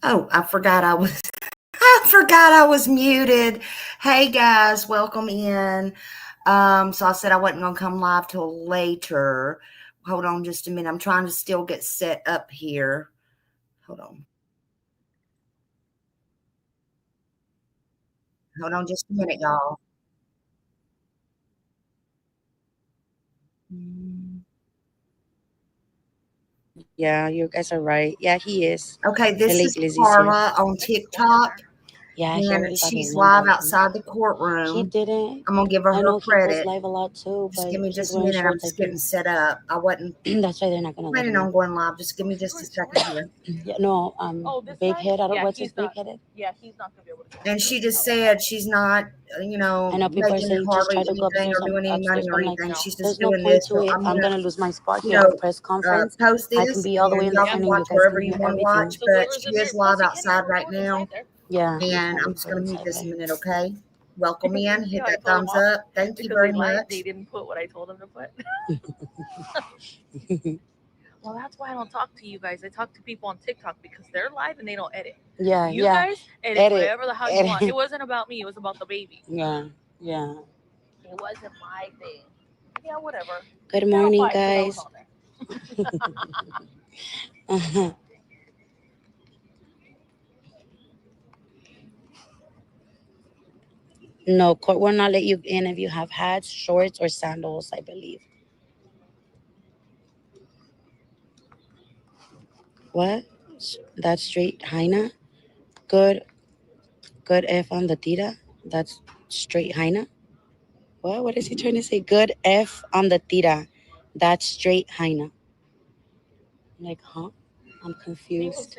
Oh, I forgot I was I forgot I was muted. Hey guys, welcome in. So I said I wasn't gonna come live till later. Hold on just a minute. I'm trying to still get set up here. Hold on. Hold on just a minute, y'all. Mm. Yeah, you guys are right. Yeah, he is. Okay, this El is Iglesias. Carla on TikTok, Yeah, he and already got his she's number, live I think. outside the He courtroom. didn't. I'm gonna give her I her know he goes credit. live a lot too, Just but give me he's just a wearing minute. I'm shorts, I just getting think. set up. I wasn't That's why they're not gonna let planning him on in. going live. Just give me just a second here. Yeah, no, big head. I don't. What's his big headed? And she just said she's not, I know people are making saying just hardly try to go anything upstairs. or doing any money Upstairs, but or I'm like, anything. She's just there's no doing point this. to So it. I'm I'm gonna, gonna lose my spot here at the press conference. post I can this be all the way and in the y'all front, can and you watch guys can wherever you hear want to everything. watch. But she is live outside right now, Yeah, he's and fine I'm with just her gonna mute inside this a there. minute, okay? Welcome in. Hit that thumbs up. Thank you very much. Yeah, yeah. Edit, edit. Yeah, yeah. Good morning, guys. No, court will not let you in if you have hats, shorts, or sandals, I believe. What? That's straight Heina? Good, good F on the tita? That's straight Heina? What? What is he trying to say? Good F on the tita. That's straight Heina. Like, huh? I'm confused.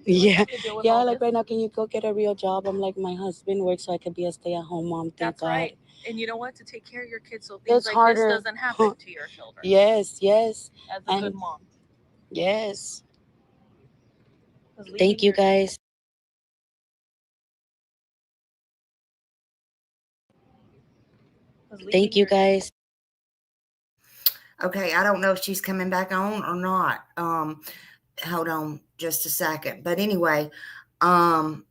Yeah, yeah. Like right now, can you go get a real job? I'm like, my husband works, so I could be a stay-at-home mom. Thank God. It's harder. Huh. Yes, yes. And yes. Thank you, guys. Thank you, guys. Okay, I don't know if she's coming back on or not. Hold on just a second. But anyway, um,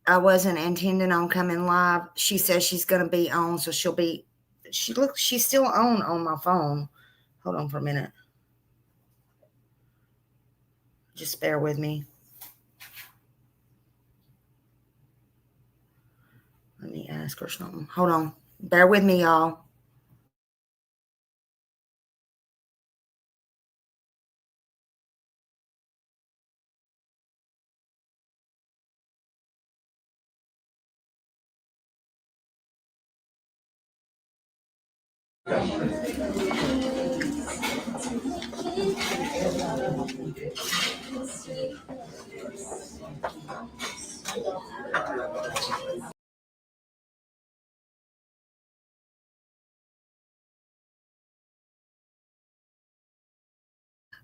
I wasn't intending on coming live. She says she's gonna be on, so she's still on my phone. Hold on for a minute. Just bear with me. Let me ask her something. Hold on. Bear with me, y'all.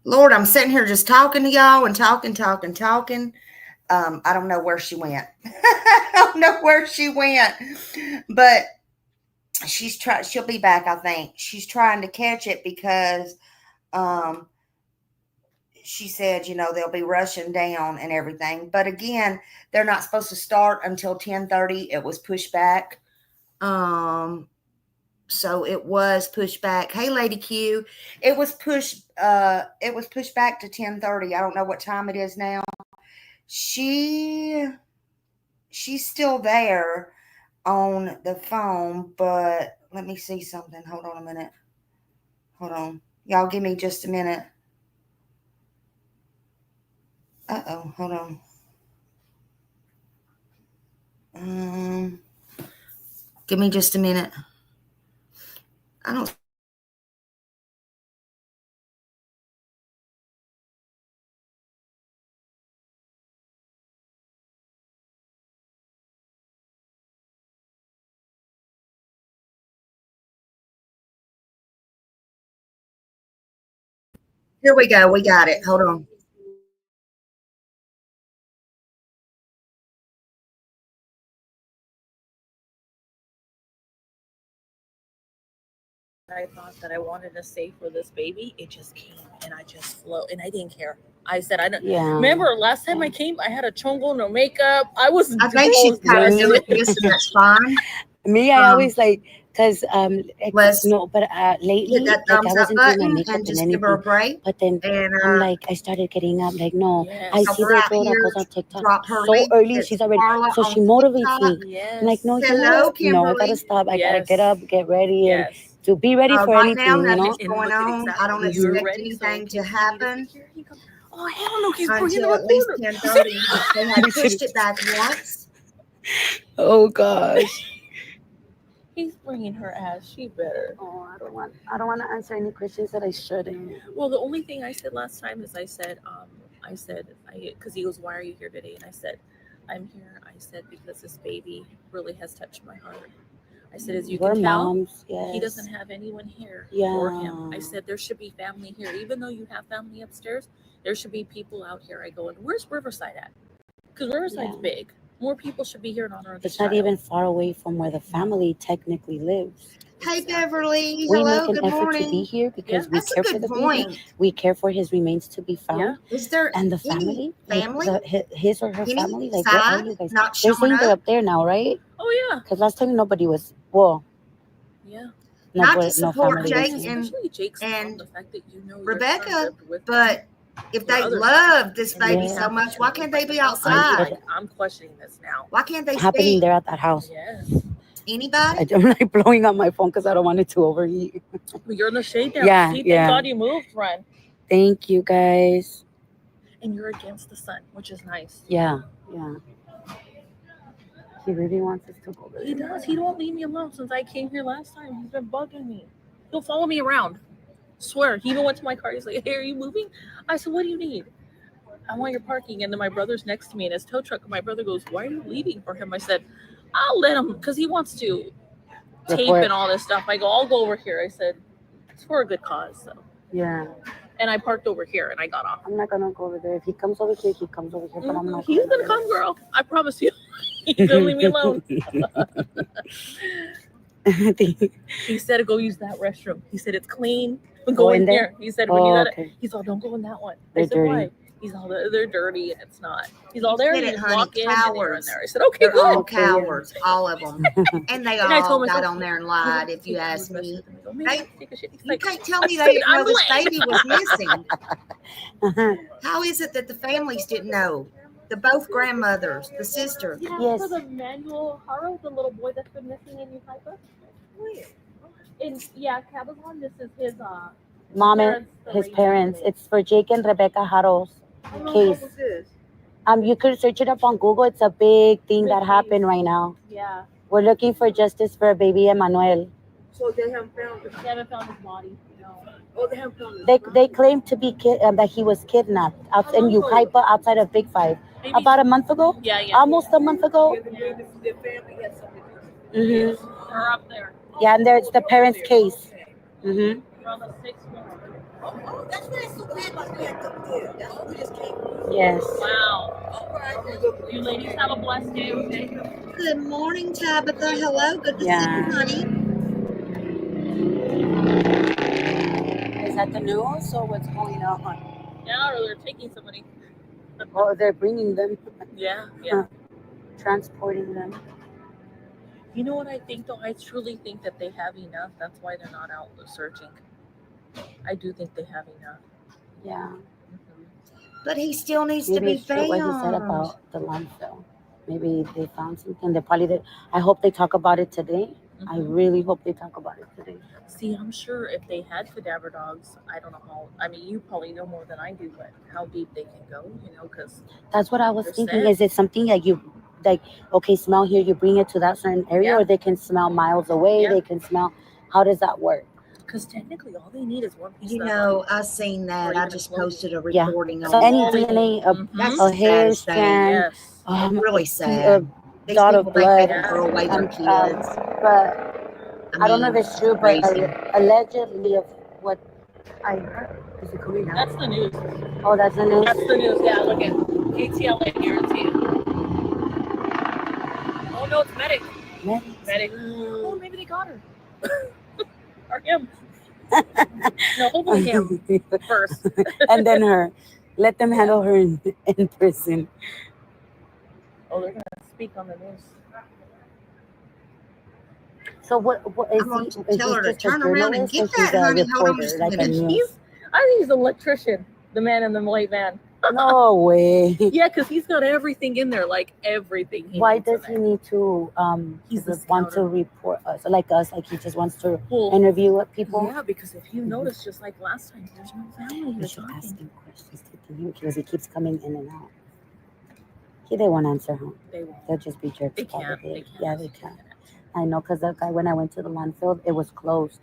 Lord, I'm sitting here just talking to y'all and talking. I don't know where she went. I don't know where she went. But she'll be back, I think. She's trying to catch it because um she said, they'll be rushing down and everything. But again, they're not supposed to start until 10:30. It was pushed back. Um so it was pushed back. Hey Lady Q, it was pushed back to 10:30. I don't know what time it is now. She she's still there on the phone, but let me see something. Hold on a minute. Hold on. Y'all give me just a minute. Uh-oh, hold on. Um Give me just a minute. I don't. Here we go. We got it. Hold on. I thought that I wanted to say for this baby, it just came and I just float and I didn't care. I said, I don't remember last time I came, I had a chongo, no makeup. I think she's kind of doing this, and that's fine. Me, I always like, because Let's no, but lately, hit that like I thumbs up wasn't doing my button makeup and and just give her a anything. break. But then And I'm like, I started getting up, like, no, I help see her this out girl that here. goes on TikTok Drop her so link. early, It's she's already, Carla so on she motivates TikTok. me. Yes. I'm like, no, you know Hello, what? No, I gotta Kimberly. stop. I gotta Yes. get up, get ready, and Yes. to be ready for Right now, anything, you know. nothing's And going look at on. I don't exactly. You were expect ready, so anything okay, to so happen here he comes. Oh hell no, he's bringing until the at least recorder. 10:30. They had pushed it back once. Oh gosh. He's bringing her ass. She better. Oh, I don't want to answer any questions that I shouldn't. Well, the only thing I said last time is I said, because he goes, why are you here today? And I said, I'm here. I said, because this baby really has touched my heart. I said, as you We're can tell, moms, yes. he doesn't have anyone here Yeah. for him. I said, there should be family here. Even though you have family upstairs, there should be people out here. I go, and where's Riverside at? Because Riverside's big. More people should be here in honor of this It's not child. even far away from where the family technically lives. Hey, Beverly. We Hello, make an good effort morning. to be here because we That's a care for good the point. baby. We care for his remains to be found. Yeah. Is there And the any family, family? his or her Any family, like where are side you guys? not They're showing saying they're up? up there now, right? Oh yeah. Because last time nobody was. Well, Yeah. Not to no support family was Jake here. and Especially Jake's mom, and the fact that you know your son Rebecca, lived with but if your they other love this son. baby Yeah. so much, why can't they be I'm outside? like, I'm questioning this now. Why can't they Happening speak? there at that house. Yes. Anybody? I'm like blowing up my phone because I don't want it to overheat. But you're in the shade now. Yeah, See, yeah. thank God you moved, friend. Thank you guys. And you're against the sun, which is nice. Yeah. He really wants us to go there. He does. He don't leave me alone since I came here last time. He's been bugging me. He'll follow me around. Swear. He even went to my car. He's like, hey, are you moving? I said, what do you need? I want your parking. And then my brother's next to me in his tow truck. And my brother goes, why are you leaving for him? I said, I'll let him, because he wants to tape and all this stuff. I go, I'll go over here. I said, it's for a good cause. So. Yeah. And I parked over here and I got off. I'm not gonna go over there. If he comes over here, he comes over here. But I'm not. He's gonna come, girl. I promise you. He's gonna leave me alone. He said, go use that restroom. He said, it's clean. Go in there. He said, when you got it, he's all, don't go in that one. I said, why? He's all, they're dirty and it's not. He's all there. You just walk in and they're in there. I said, okay, They're good. all cowards, all of them. And they And I told all myself, got on there and lied, if you ask me. You Like, can't tell me they didn't know this baby was missing. Uh-huh. How is it that the families didn't know? The both grandmothers, the sister. Yes. For the Emmanuel Haro, the little boy that's been missing in Utah. In Cabazon, this is his mom and his parents. It's for Jake and Rebecca Haro's case. You could search it up on Google. It's a big thing that happened right now. Yeah. We're looking for justice for baby Emmanuel. So they haven't found it. They haven't found his body. No. Oh, they haven't found his body. They claim to be that he was kidnapped out in Ukaipa outside of Big Five. Maybe about a month ago. Yeah. Almost a month ago. The family has something. Mm-hmm. They're up there. Yeah, and there's the parents' case. Mm-hmm. We're on the 6th floor. Oh, that's what I'm so glad about being up there. That's what we just came. Yes. Wow. You ladies have a blessed day, okay? Good morning, Tabitha. Hello. Good to see you, honey. Is that the news or what's going on? Yeah, or they're taking somebody. Or they're bringing them. Yeah. Transporting them. You know what I think, though? I truly think that they have enough. That's why they're not out searching. I do think they have enough. Yeah. But he still needs to be found. What he said about the landfill. Maybe they found something. They probably did. I hope they talk about it today. Mm-hmm. I really hope they talk about it today. See, I'm sure if they had cadaver dogs, I don't know how. I mean, you probably know more than I do, but how deep they can go, because that's what I was thinking. Is it something that you okay, smell here, you bring it to that certain area, or they can smell miles away? They can smell. How does that work? Because technically, all they need is one piece. I seen that. I just posted a recording on any DNA of hair strand. Yes. Really sad. A lot of blood. They throw away their kids. But I don't know if it's true, but allegedly of what I heard. Is it coming out? That's the news. Oh, that's the news? That's the news, yeah. Look at KTLA, guarantee it. Oh, no, it's Medic. Medic. Oh, maybe they got her. Or him. No, hopefully him first. And then her. Let them handle her in prison. Oh, they're gonna speak on the news. So what is I'm gonna he? Is tell he her to just a turn around and journalist, get or he's that, a honey. Hold on reporter, just a like a minute. news? I think he's an electrician, the man in the white van. No way. Yeah, because he's got everything in there, like everything. Why needs in does he there. need to He's the want to scouter. report us like us? Like he just wants to Well, interview people? Yeah, because if you notice, just like last time, there's no family We here should ask talking. him questions to him because he keeps coming in and out. They won't answer him. They won't. They'll just be jerks. They can't. Probably. They can't. Yeah, they can. I know, because the guy, when I went to the landfill, it was closed,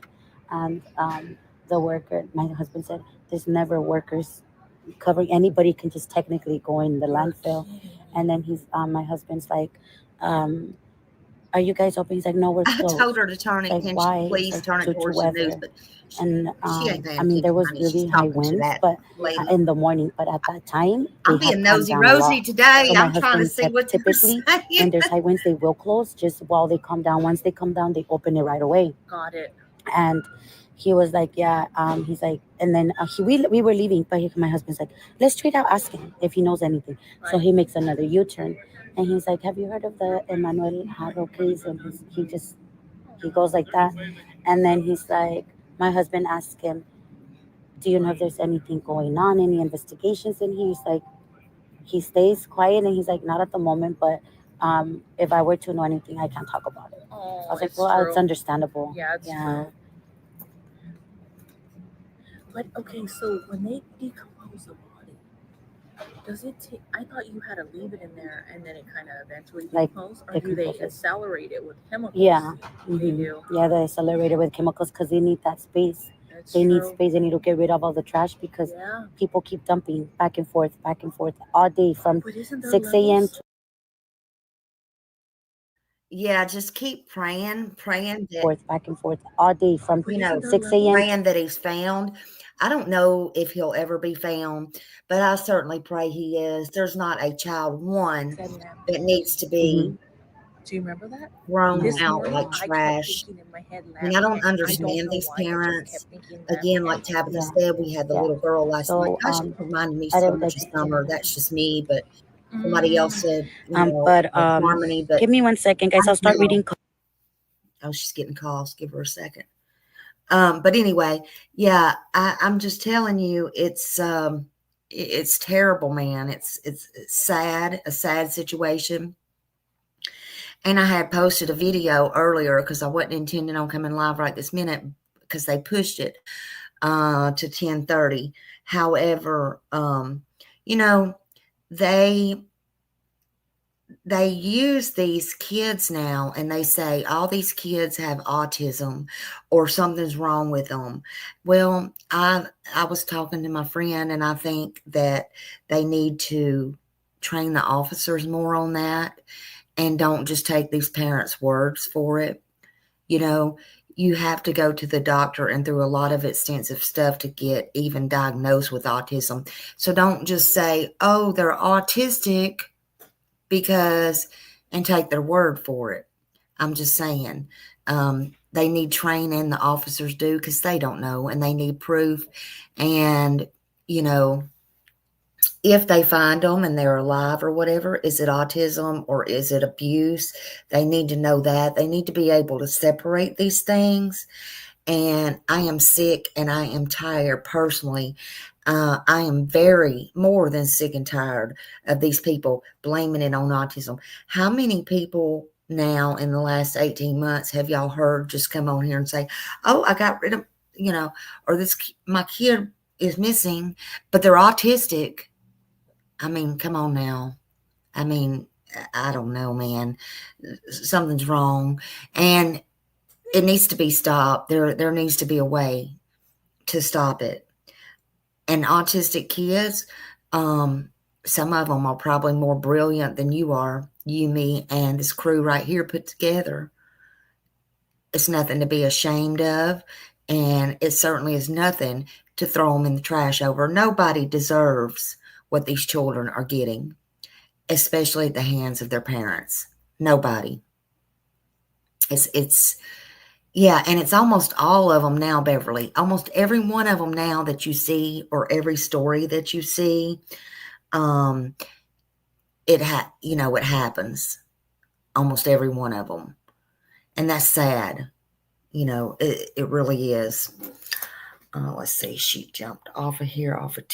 and the worker, my husband said, "There's never workers covering. Anybody can just technically go in the landfill." And then my husband's like, um, "Are you guys open?" He's like, "No, we're I closed." told her to turn it. Like, Can why? she It's please like turn it due to towards the news? weather. But And she ain't paying I mean, there attention, was honey. really She's high talking to winds, that but lady. in the morning. But at that time, I'm they had being calmed nosy down a Rosie lot. today. So my I'm trying to husband see said, what they're typically when saying. there's high winds, they will close just while they come down. Once they come down, they open it right away. Got it. And he was like, yeah. He's like, and then we were leaving, but my husband's like, let's straight out ask him if he knows anything. So he makes another U-turn, and he's like, have you heard of the Emmanuel Haro case? And he goes like that, and then he's like, my husband asked him, do you know if there's anything going on, any investigations in here? He's like, he stays quiet, and he's like, not at the moment, but if I were to know anything, I can't talk about it. Oh, I was like, it's well, true. it's understandable. Yeah, it's true. But okay, so when they decompose a body, does it take? I thought you had to leave it in there and then it kind of eventually Like, decompose, or do they decompose it. accelerate it with chemicals? Yeah. They do. Yeah, they accelerate it with chemicals because they need that space. That's They need true. space. They need to get rid of all the trash because Yeah, people keep dumping back and forth all day from but isn't there 6 a.m. levels? to Yeah, just keep praying that, back and forth all day from But you know, isn't there 6 a.m. levels? praying that he's found. I don't know if he'll ever be found, but I certainly pray he is. There's not a child, one, Said ma'am. that needs to Mhm. be Do you remember that? thrown This out morning, like I kept trash. thinking in my head, I mean, I don't Lammy. I don't understand know these why. I just parents. kept thinking Again, Lammy. like Tabitha Yeah. said, we had the Yeah. little girl last night. So Gosh, it reminded me I so don't much of like Summer. That's just me, but somebody else said, but Harmony. But give me 1 second, guys. I I'll don't start know. reading. Oh, she's getting calls. Give her a second. But anyway, yeah, I'm just telling you, it's terrible, man. It's sad, a sad situation. And I had posted a video earlier because I wasn't intending on coming live right this minute because they pushed it to 10:30. However, you know, they use these kids now and they say all these kids have autism or something's wrong with them. Well, I was talking to my friend, and I think that they need to train the officers more on that and don't just take these parents' words for it. You know, you have to go to the doctor and through a lot of extensive stuff to get even diagnosed with autism. So don't just say, oh, they're autistic and take their word for it. I'm just saying, they need training, the officers do, because they don't know, and they need proof. And, you know, if they find them and they're alive or whatever, is it autism or is it abuse? They need to know that. They need to be able to separate these things. And I am sick and I am tired personally. I am very more than sick and tired of these people blaming it on autism. How many people now in the last 18 months have y'all heard just come on here and say, oh, I got rid of, or my kid is missing, but they're autistic. I mean, come on now. I mean, I don't know, man. Something's wrong. And it needs to be stopped. There needs to be a way to stop it. And autistic kids, some of them are probably more brilliant than you are, you, me, and this crew right here put together. It's nothing to be ashamed of, and it certainly is nothing to throw them in the trash over. Nobody deserves what these children are getting, especially at the hands of their parents. Nobody. It's Yeah, and it's almost all of them now, Beverly. Almost every one of them now that you see, or every story that you see, um, it happens. Almost every one of them, and that's sad. It really is. Let's see. She jumped off of here, off of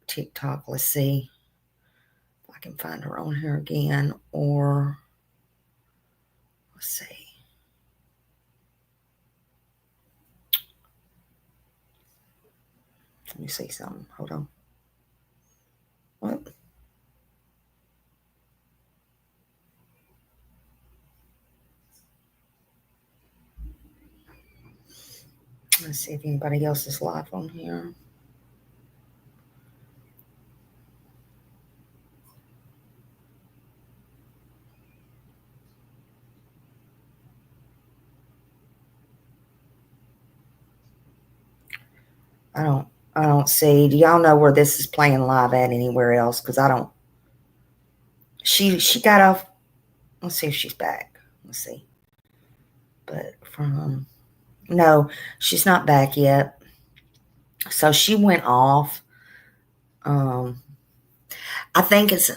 TikTok. Let's see if I can find her on here again, or let's see. Let me see something. Hold on. What? Let's see if anybody else is live on here. I don't see. Do y'all know where this is playing live at anywhere else? Because I don't. She got off. Let's see if she's back. Let's see. But no, she's not back yet. So she went off. I think it's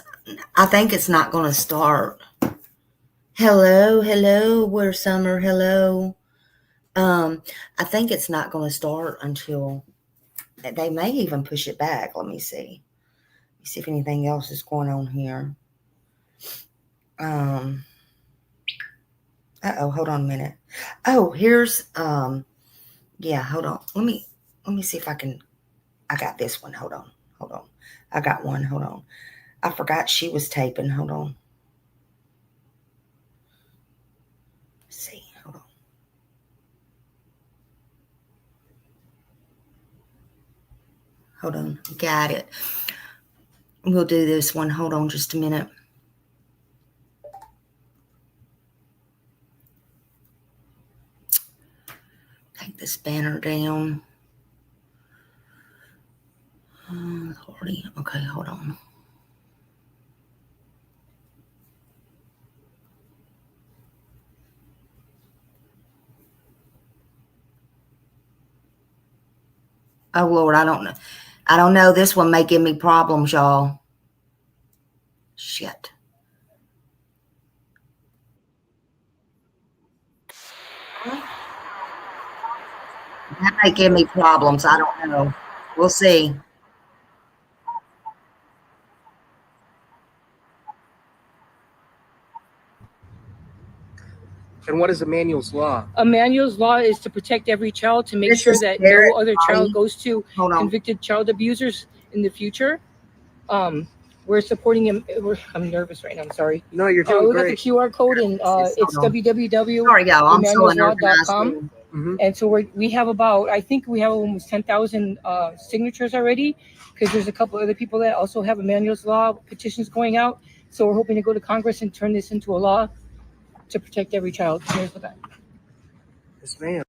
not going to start. Hello, we're Summer. Hello. I think it's not going to start until they may even push it back. Let me see. See if anything else is going on here. Hold on a minute. Oh, here's yeah, hold on. Let me see if I got this one. Hold on. I got one. Hold on. I forgot she was taping. Hold on. Let's see. Hold on. Hold on. Got it. We'll do this one. Hold on just a minute. Take this banner down. Lordy. Okay, hold on. Oh Lord, I don't know. I don't know. This one may give me problems, y'all. Shit. That might give me problems. I don't know. We'll see. And what is Emmanuel's law? Emmanuel's law is to protect every child, to make This sure is that Garrett no other child goes to Hold on. convicted child abusers in the future. We're supporting him. I'm nervous right now. I'm sorry. No, you're doing We got the great. QR code, and it's Sorry, y'all. I'm so unorganized. www.emmanuelslaw.com. And so we have I think we have almost 10,000 signatures already, because there's a couple other people that also have Emmanuel's Law petitions going out. So we're hoping to go to Congress and turn this into a law to protect every child. Here's the back. Yes, ma'am.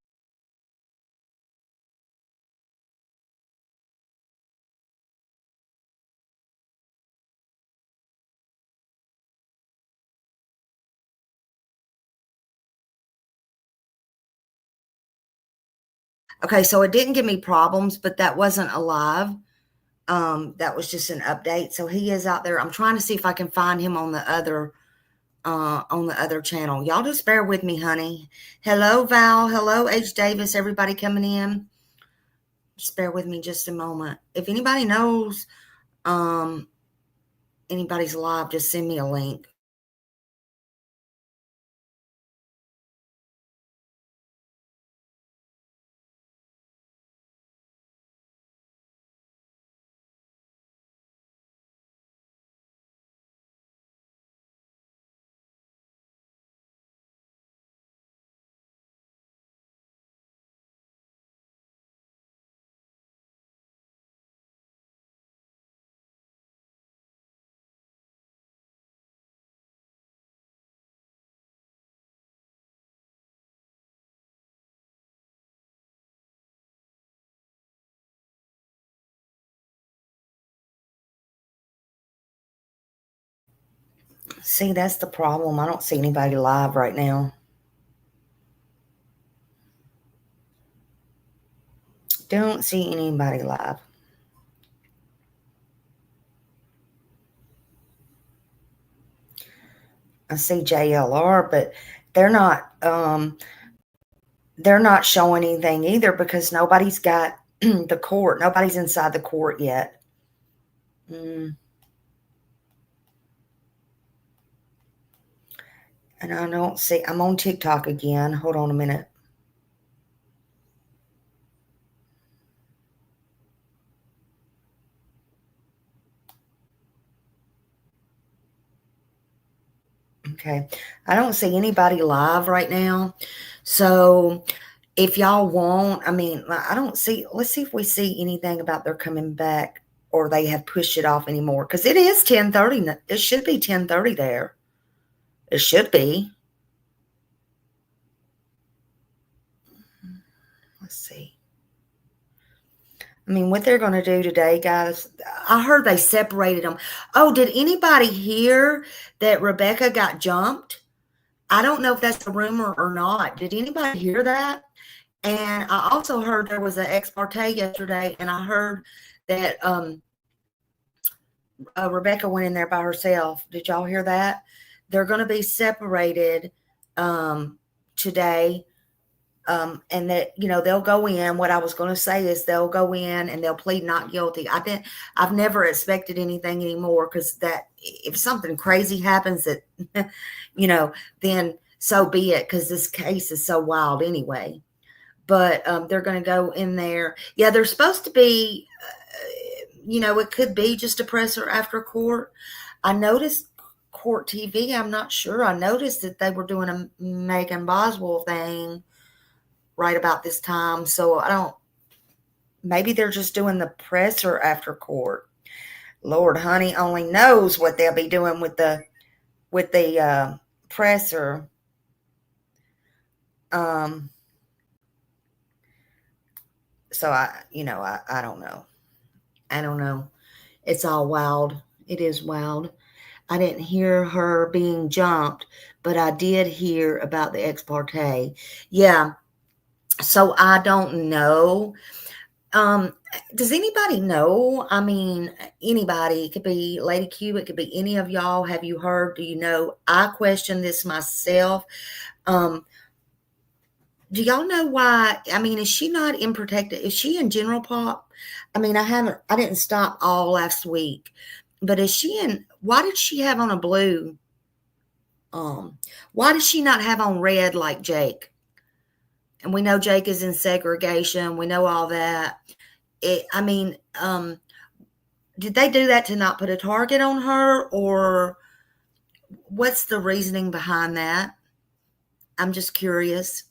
Okay, so it didn't give me problems, but that wasn't a live. That was just an update. So he is out there. I'm trying to see if I can find him on the other channel. Y'all just bear with me, honey. Hello, Val. Hello, H. Davis. Everybody coming in. Just bear with me just a moment. If anybody knows anybody's live, just send me a link. See, that's the problem. I don't see anybody live right now. Don't see anybody live. I see JLR, but they're not showing anything either because nobody's got the court. Nobody's inside the court yet. And I don't see, I'm on TikTok again. Hold on a minute. Okay. I don't see anybody live right now. So if y'all want, I mean, I don't see, let's see if we see anything about they're coming back or they have pushed it off anymore. Because it is 10:30. It should be 10:30 there. It should be. Let's see. I mean, what they're going to do today, guys, I heard they separated them. Oh, did anybody hear that Rebecca got jumped? I don't know if that's a rumor or not. Did anybody hear that? And I also heard there was an ex parte yesterday, and I heard that Rebecca went in there by herself. Did y'all hear that? They're going to be separated today. And that, you know, they'll go in. What I was going to say is they'll go in and they'll plead not guilty. I've never expected anything anymore because that if something crazy happens that, you know, then so be it because this case is so wild anyway. But they're going to go in there. Yeah, they're supposed to be, you know, it could be just a presser after court. I noticed court TV. I'm not sure. I noticed that they were doing a Megan Boswell thing right about this time. So I don't, maybe they're just doing the presser after court. Lord, honey, only knows what they'll be doing with the presser. So I don't know. I don't know. It's all wild. It is wild. I didn't hear her being jumped, but I did hear about the ex parte. Yeah. So I don't know. Does anybody know? I mean, anybody. It could be Lady Q. It could be any of y'all. Have you heard? Do you know? I question this myself. Do y'all know why? I mean, is she not in protected? Is she in general pop? I mean, I didn't stop all last week, but is she in? Why did she have on a blue? Why does she not have on red like Jake? And we know Jake is in segregation. We know all that. Did they do that to not put a target on her, or what's the reasoning behind that? I'm just curious.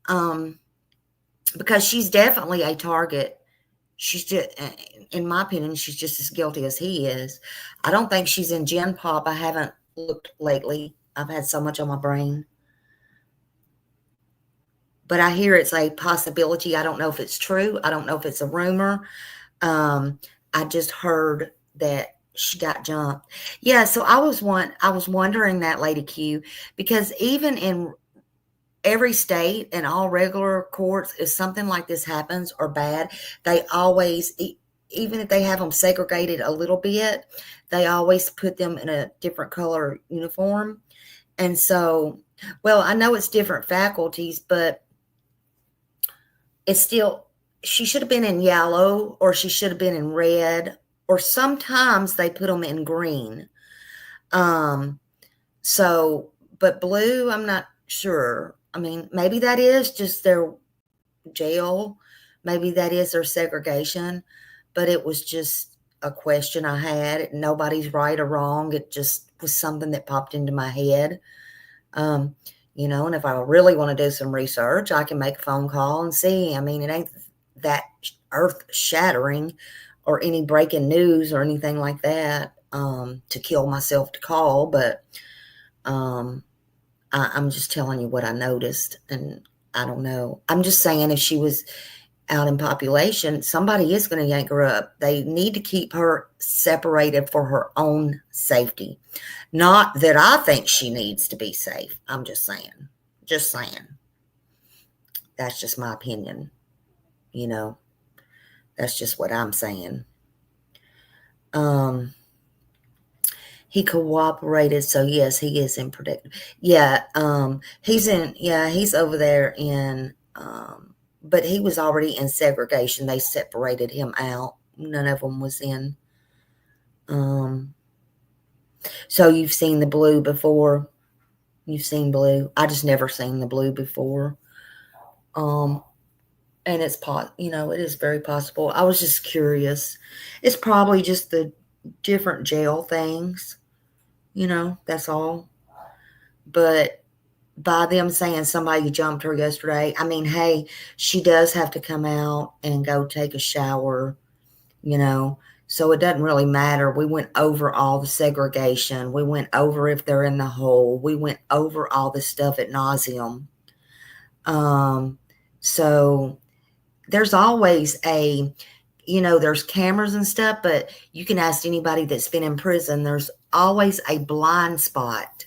Because she's definitely a target. She's just, in my opinion, she's just as guilty as he is. I don't think she's in Gen Pop. I haven't looked lately. I've had so much on my brain. But I hear it's a possibility. I don't know if it's true. I don't know if it's a rumor. I just heard that she got jumped. Yeah, so I was wondering that, Lady Q, because even in every state and all regular courts, if something like this happens or bad, they always, even if they have them segregated a little bit, they always put them in a different color uniform. And so, well, I know it's different faculties, but it's still, she should have been in yellow, or she should have been in red, or sometimes they put them in green. So, but blue, I'm not sure. I mean, maybe that is just their jail. Maybe that is their segregation, but it was just a question I had. Nobody's right or wrong. It just was something that popped into my head. You know, and if I really want to do some research, I can make a phone call and see. I mean, it ain't that earth shattering or any breaking news or anything like that, to kill myself to call, but, I'm just telling you what I noticed, and I don't know. I'm just saying if she was out in population, somebody is going to yank her up. They need to keep her separated for her own safety. Not that I think she needs to be safe. I'm just saying. That's just my opinion, you know. That's just what I'm saying. He cooperated, so yes, he is in protective. Yeah, he's over there in but he was already in segregation. They separated him out. None of them was in. So you've seen the blue before. You've seen blue. I just never seen the blue before. And it's it is very possible. I was just curious. It's probably just the different jail things. That's all. But by them saying somebody jumped her yesterday, I mean, hey, she does have to come out and go take a shower, so it doesn't really matter. We went over all the segregation. We went over if they're in the hole. We went over all this stuff ad nauseum. So there's always there's cameras and stuff, but you can ask anybody that's been in prison. There's always a blind spot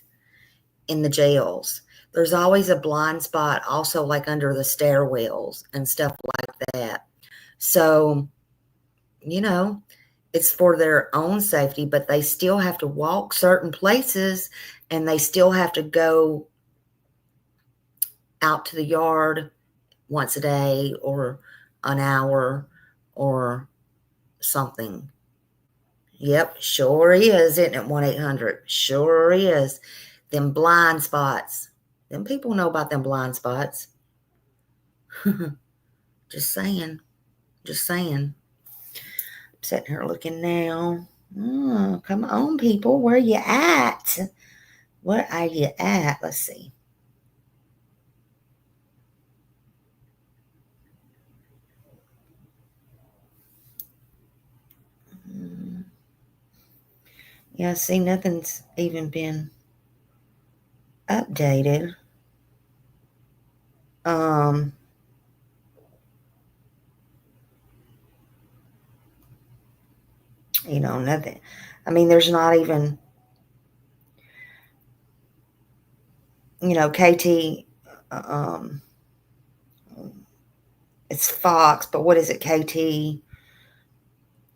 in the jails. There's always a blind spot also like under the stairwells and stuff like that. So, it's for their own safety, but they still have to walk certain places and they still have to go out to the yard once a day or an hour or something. Yep, sure is, isn't it? 1-800. Sure is. Them blind spots. Them people know about them blind spots. Just saying. Just saying. I'm sitting here looking now. Oh, come on, people. Where you at? Where are you at? Let's see. Yeah, see, nothing's even been updated. Nothing. I mean, there's not even, KT, it's Fox, but what is it? KT,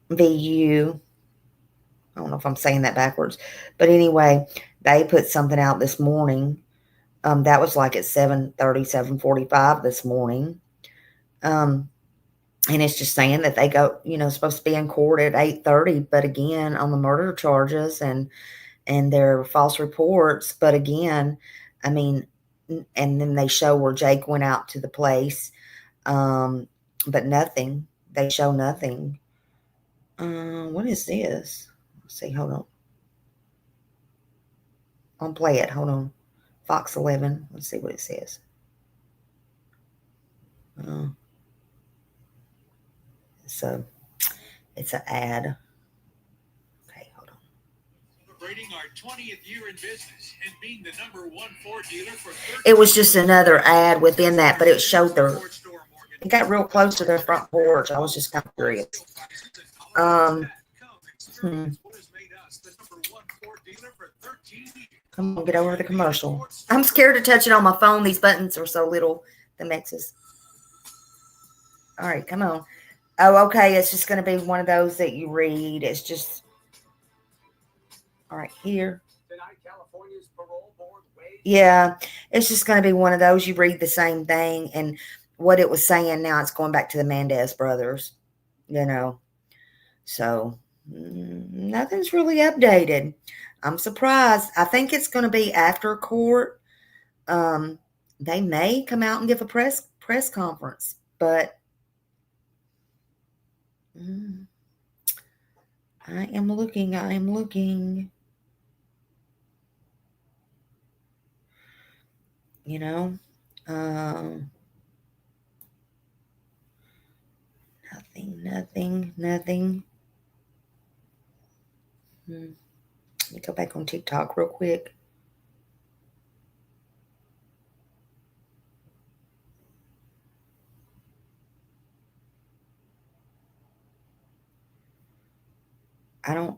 VU. I don't know if I'm saying that backwards, but anyway, they put something out this morning. That was like at 7:30, 7:45 this morning. And it's just saying that they go, supposed to be in court at 8:30, but again, on the murder charges and their false reports. But again, I mean, and then they show where Jake went out to the place, but nothing. They show nothing. What is this? Let's see. Hold on. I'll play it. Hold on. Fox 11. Let's see what it says. So it's an ad. Okay, hold on. Celebrating our 20th year in business and being the #1 Ford dealer for it was just another ad within that, but it showed it got real close to their front porch. I was just kind of curious. Come on, get over the commercial. I'm scared to touch it on my phone. These buttons are so little, the X's. All right, come on. Oh, okay. It's just going to be one of those that you read. It's just, all right, here. Yeah, it's just going to be one of those. You read the same thing. And what it was saying now, it's going back to the Mendez brothers, So nothing's really updated. I'm surprised. I think it's going to be after court. They may come out and give a press conference, but I am looking. Nothing. Nothing. Let me go back on TikTok real quick. I don't.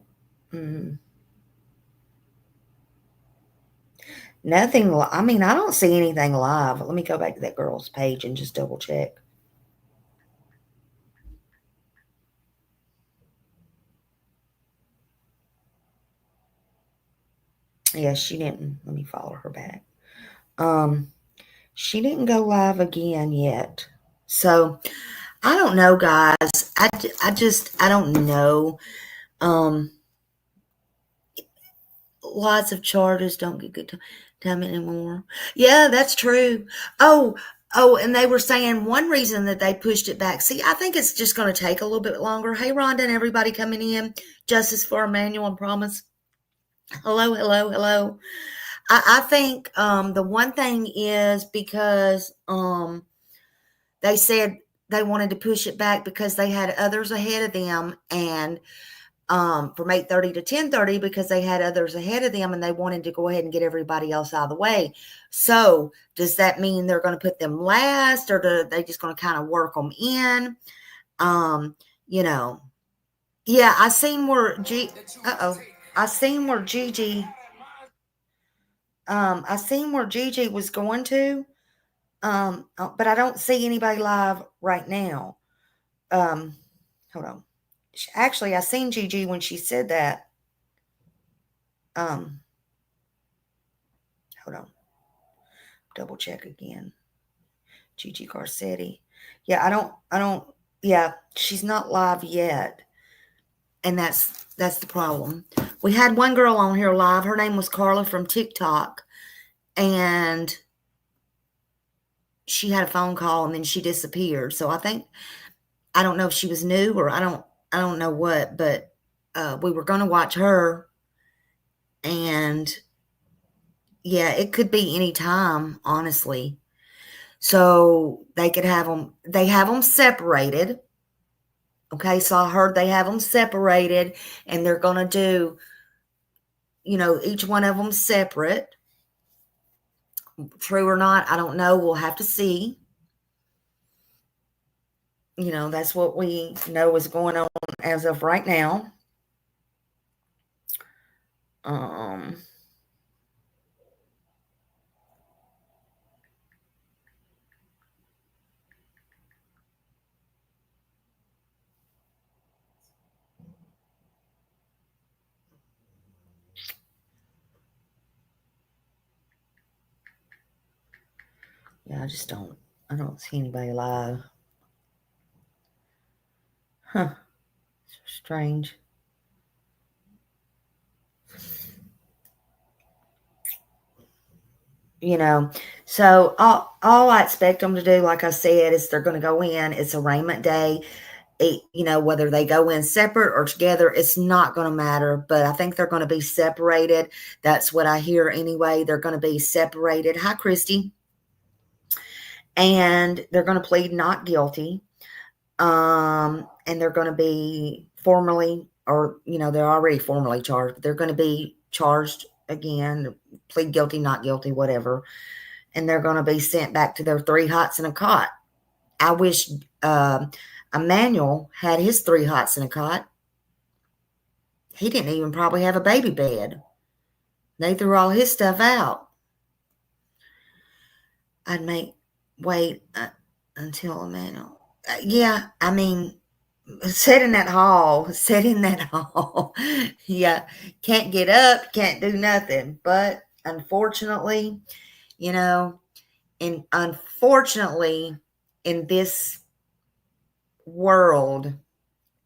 Nothing. I mean, I don't see anything live. Let me go back to that girl's page and just double check. Yeah, she didn't. Let me follow her back. She didn't go live again yet. So I don't know, guys. I don't know. Lots of charters don't get good time anymore. Yeah, that's true. Oh, and they were saying one reason that they pushed it back. See, I think it's just going to take a little bit longer. Hey, Rhonda and everybody coming in. Justice for Emmanuel and Promise. Hello, hello, hello. I think the one thing is because they said they wanted to push it back because they had others ahead of them, and from 8:30 to 10:30 because they had others ahead of them and they wanted to go ahead and get everybody else out of the way. So does that mean they're going to put them last, or are they just going to kind of work them in? You know, yeah, I seen where I seen where Gigi, I seen where Gigi was going to, but I don't see anybody live right now. Hold on. Actually, I seen Gigi when she said that. Hold on. Double check again. Gigi Garcetti. Yeah, yeah, she's not live yet. And that's the problem. We had one girl on here live. Her name was Carla from TikTok. And she had a phone call and then she disappeared. So I don't know if she was new or I don't know what, but we were going to watch her. And yeah, it could be any time, honestly. So they have them separated. Okay, so I heard they have them separated and they're going to do, each one of them separate. True or not, I don't know. We'll have to see. That's what we know is going on as of right now. Yeah, I don't see anybody live. Huh. Strange. So all I expect them to do, like I said, is they're going to go in. It's arraignment day. Whether they go in separate or together, it's not going to matter. But I think they're going to be separated. That's what I hear anyway. They're going to be separated. Hi, Christy. And they're going to plead not guilty. And they're going to be formally, or, they're already formally charged. But they're going to be charged again, plead guilty, not guilty, whatever. And they're going to be sent back to their 3 hots and a cot. I wish Emmanuel had his 3 hots and a cot. He didn't even probably have a baby bed. They threw all his stuff out. I'd wait until Emmanuel. Yeah, I mean, sit in that hall. Yeah, can't get up, can't do nothing. But unfortunately, unfortunately, in this world,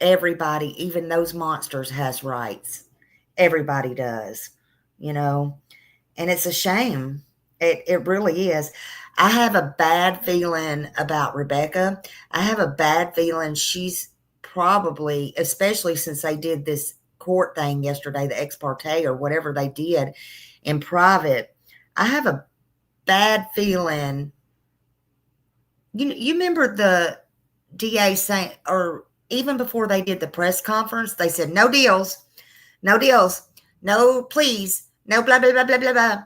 everybody, even those monsters, has rights. Everybody does, and it's a shame. It really is. I have a bad feeling about Rebecca. I have a bad feeling she's probably, especially since they did this court thing yesterday, the ex parte or whatever they did in private. I have a bad feeling. You remember the DA saying, or even before they did the press conference, they said, no deals, no, please, no, blah, blah, blah, blah, blah, blah.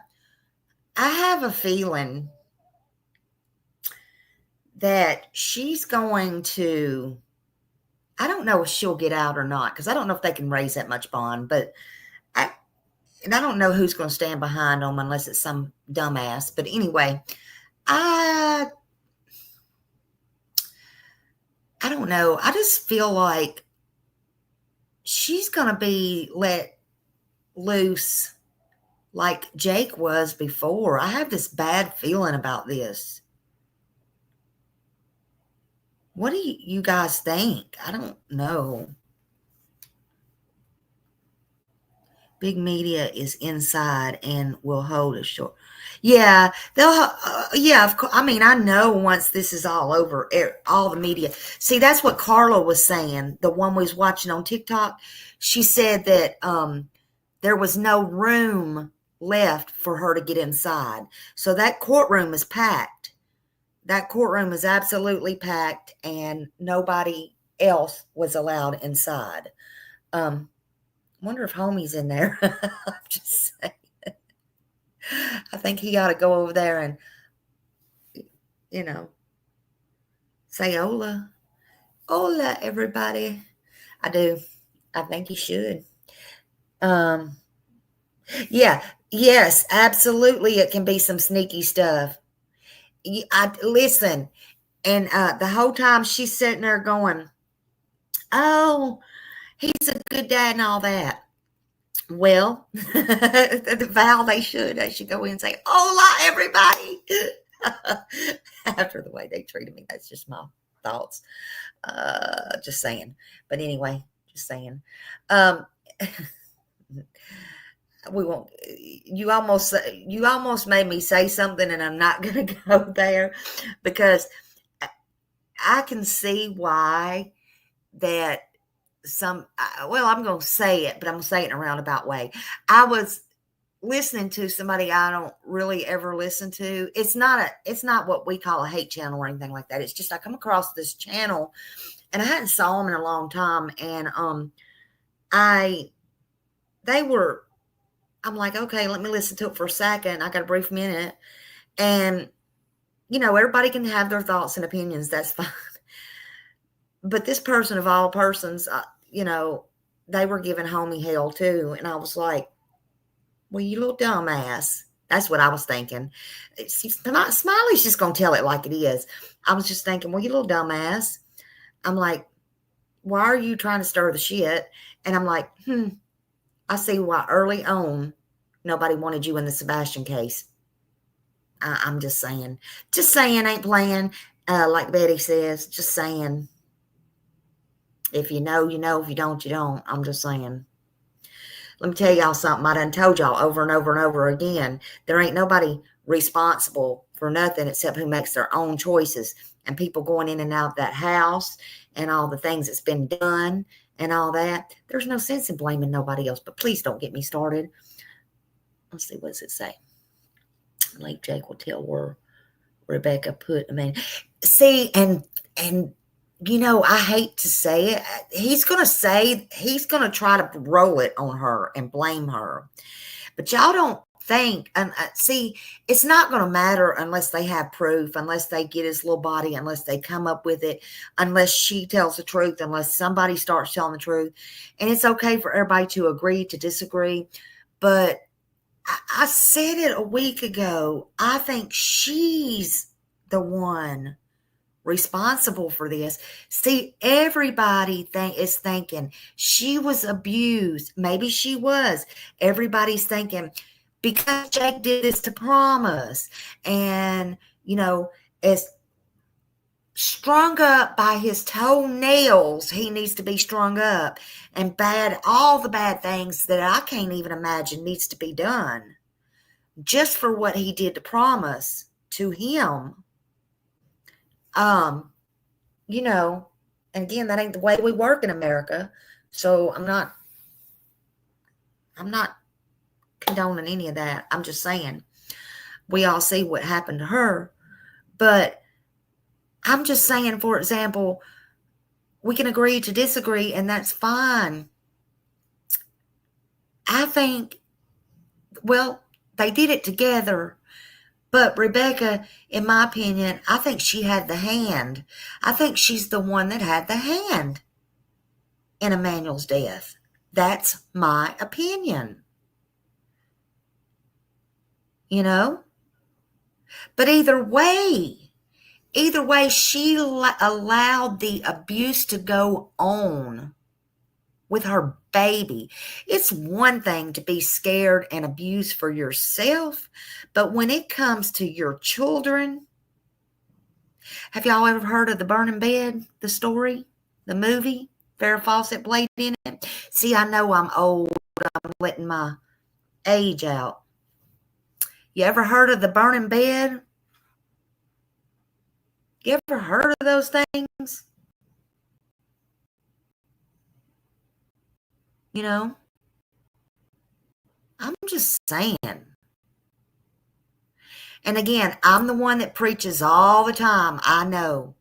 I have a feeling that she's going to, I don't know if she'll get out or not, because I don't know if they can raise that much bond, but I don't know who's going to stand behind them unless it's some dumbass. But anyway, I don't know. I just feel like she's going to be let loose like Jake was before. I have this bad feeling about this. What do you guys think? I don't know. Big media is inside and will hold a short. Yeah, they'll. Yeah, of course. I mean, I know once this is all over, all the media. See, that's what Carla was saying. The one we was watching on TikTok. She said that there was no room left for her to get inside. So that courtroom is packed. That courtroom is absolutely packed, and nobody else was allowed inside. Wonder if homie's in there. I'm just saying. I think he ought to go over there and, say hola. Hola, everybody. I do. I think he should. Yeah. Yes, absolutely. It can be some sneaky stuff. Listen, and the whole time she's sitting there going, oh, he's a good dad and all that. Well, Val, they should go in and say, hola, everybody. After the way they treated me. That's just my thoughts. Just saying. But anyway, just saying. We won't. You almost made me say something, and I'm not going to go there, because I can see why that I'm going to say it, but I'm going to say it in a roundabout way. I was listening to somebody I don't really ever listen to. It's not what we call a hate channel or anything like that. It's just I come across this channel, and I hadn't saw them in a long time, and I'm like, okay, let me listen to it for a second. I got a brief minute, and everybody can have their thoughts and opinions. That's fine. But this person of all persons, they were giving homie hell too. And I was like, well, you little dumbass. That's what I was thinking. Smiley's just going to tell it like it is. I was just thinking, well, you little dumbass. I'm like, why are you trying to stir the shit? And I'm like, I see why early on nobody wanted you in the Sebastian case. I'm just saying. Just saying, ain't playing. Like Betty says, just saying. If you know, you know. If you don't, you don't. I'm just saying. Let me tell y'all something I done told y'all over and over and over again. There ain't nobody responsible for nothing except who makes their own choices. And people going in and out of that house and all the things that's been done and all that. There's no sense in blaming nobody else. But please don't get me started. Let's see, what does it say? Late Jake will tell where Rebecca put. See, and I hate to say it. He's going to try to roll it on her and blame her. But y'all don't think, see, it's not going to matter unless they have proof, unless they get his little body, unless they come up with it, unless she tells the truth, unless somebody starts telling the truth. And it's okay for everybody to agree, to disagree. But I said it a week ago. I think she's the one responsible for this. See, everybody is thinking she was abused. Maybe she was. Everybody's thinking because Jake did this to promise, and is strung up by his toenails. He needs to be strung up, and all the bad things that I can't even imagine needs to be done just for what he did to promise to him. And again, that ain't the way we work in America. So I'm not condoning any of that. I'm just saying we all see what happened to her. But I'm just saying, for example, we can agree to disagree, and that's fine. I think, they did it together. But Rebecca, in my opinion, I think she had the hand. I think she's the one that had the hand in Emmanuel's death. That's my opinion. But either way, she allowed the abuse to go on with her baby. It's one thing to be scared and abused for yourself, but when it comes to your children, have y'all ever heard of the burning bed, the story, the movie? Farrah Fawcett played in it. See, I know I'm old. I'm letting my age out. You ever heard of the burning bed? You ever heard of those things? You know, I'm just saying. And again, I'm the one that preaches all the time. I know.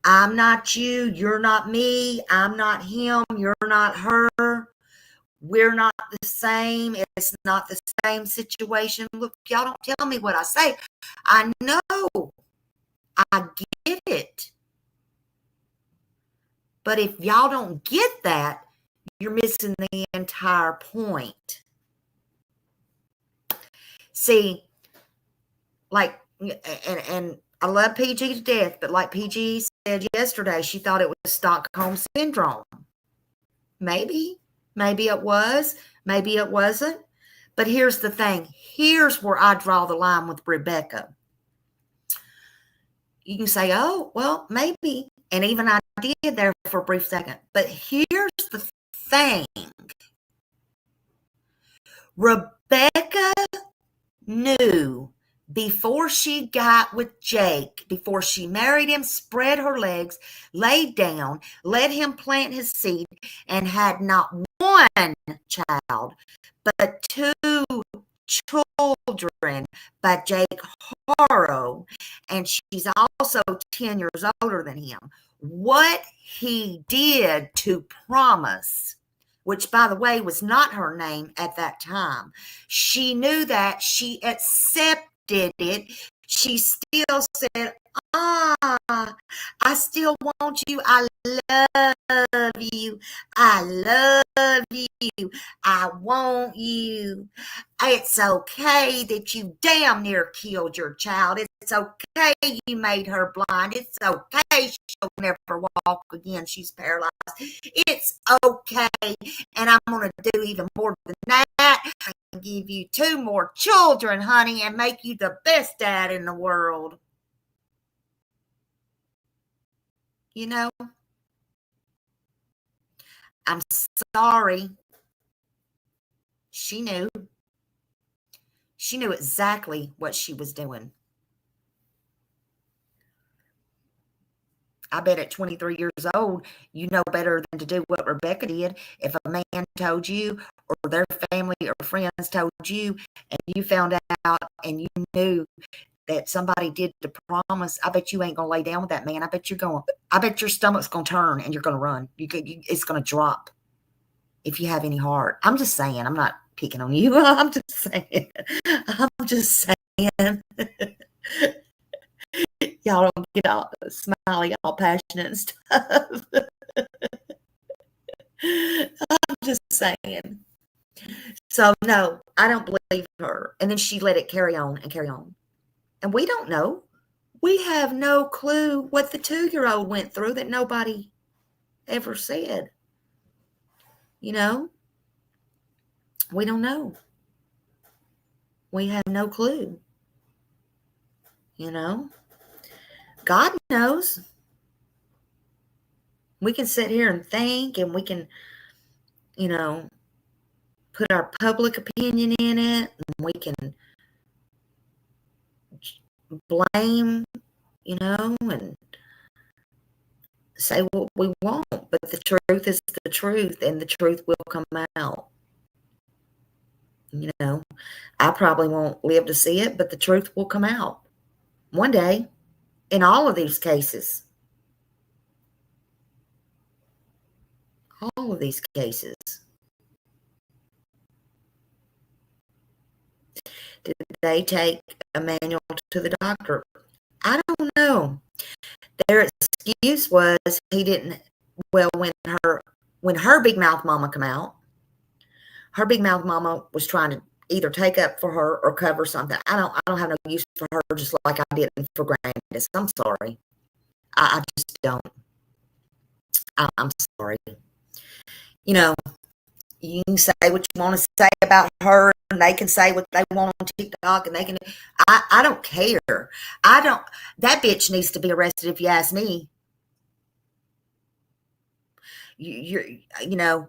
I'm not you. You're not me. I'm not him. You're not her. We're not the same. It's not the same situation. Look, y'all don't tell me what I say. I know. I get it. But if y'all don't get that, you're missing the entire point. See, like, and I love PG to death, but like PG said yesterday, she thought it was Stockholm Syndrome. Maybe it was, maybe it wasn't. But here's the thing. Here's where I draw the line with Rebecca. You can say, oh, well, maybe. And even I did there for a brief second. But here's the thing. Rebecca knew before she got with Jake, before she married him, spread her legs, laid down, let him plant his seed, and had not one child, but two children by Jake Harrow, and she's also 10 years older than him. What he did to promise, which, by the way, was not her name at that time. She knew that. She accepted it. She still said, I still want you. I love you. I love you. I want you. It's okay that you damn near killed your child. It's okay you made her blind. It's okay she'll never walk again. She's paralyzed. It's okay. And I'm going to do even more than that. I can give you 2 more children, honey, and make you the best dad in the world. You know, I'm sorry. She knew. She knew exactly what she was doing. I bet at 23 years old, you know better than to do what Rebecca did. If a man told you, or their family or friends told you, and you found out and you knew that somebody did the promise, I bet you ain't going to lay down with that man. I bet your stomach's going to turn and you're going to run. It's going to drop if you have any heart. I'm just saying. I'm not picking on you. I'm just saying. Y'all don't get all smiley, all passionate and stuff. I'm just saying. So, no, I don't believe her. And then she let it carry on and carry on. And we don't know. We have no clue what the 2-year-old went through that nobody ever said. You know? We don't know. We have no clue. You know? God knows. We can sit here and think, and we can, you know, put our public opinion in it, and we can blame, you know, and say what we want. But the truth is the truth, and the truth will come out. You know, I probably won't live to see it, but the truth will come out one day in all of these cases. All of these cases. Did they take Emmanuel to the doctor? I don't know. Their excuse was he didn't. Well, when her big mouth mama come out, her big mouth mama was trying to either take up for her or cover something. I don't have no use for her, just like I didn't for Grandis. I'm sorry. I just don't. I'm sorry. You know, you can say what you want to say about her, and they can say what they want on TikTok, and they can. I don't care. I don't. That bitch needs to be arrested, if you ask me. You're, you know.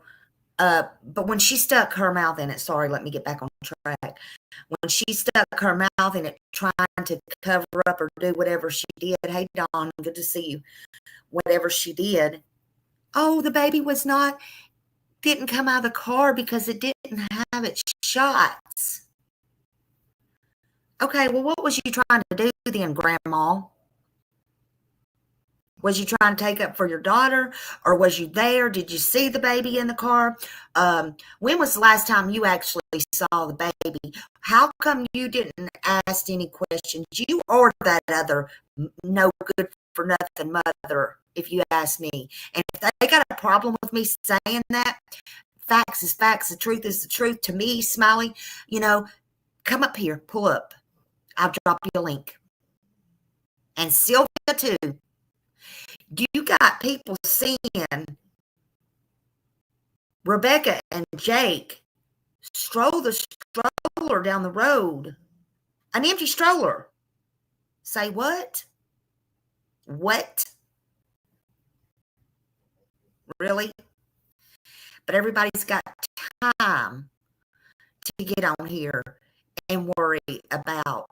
But when she stuck her mouth in it, sorry, let me get back on track. When she stuck her mouth in it, trying to cover up or do whatever she did, hey Dawn, good to see you. Whatever she did, oh, the baby didn't come out of the car because it didn't have its shots. Okay, well, what was you trying to do then, Grandma? Was you trying to take up for your daughter, or was you there? Did you see the baby in the car? When was the last time you actually saw the baby? How come you didn't ask any questions? You or that other no good for nothing mother, if you ask me. And if they got a problem with me saying that, facts is facts. The truth is the truth. To me, Smiley, come up here, pull up. I'll drop you a link. And Sylvia, too. You got people seeing Rebecca and Jake stroll the stroller down the road. An empty stroller. Say what? What? Really? But everybody's got time to get on here and worry about,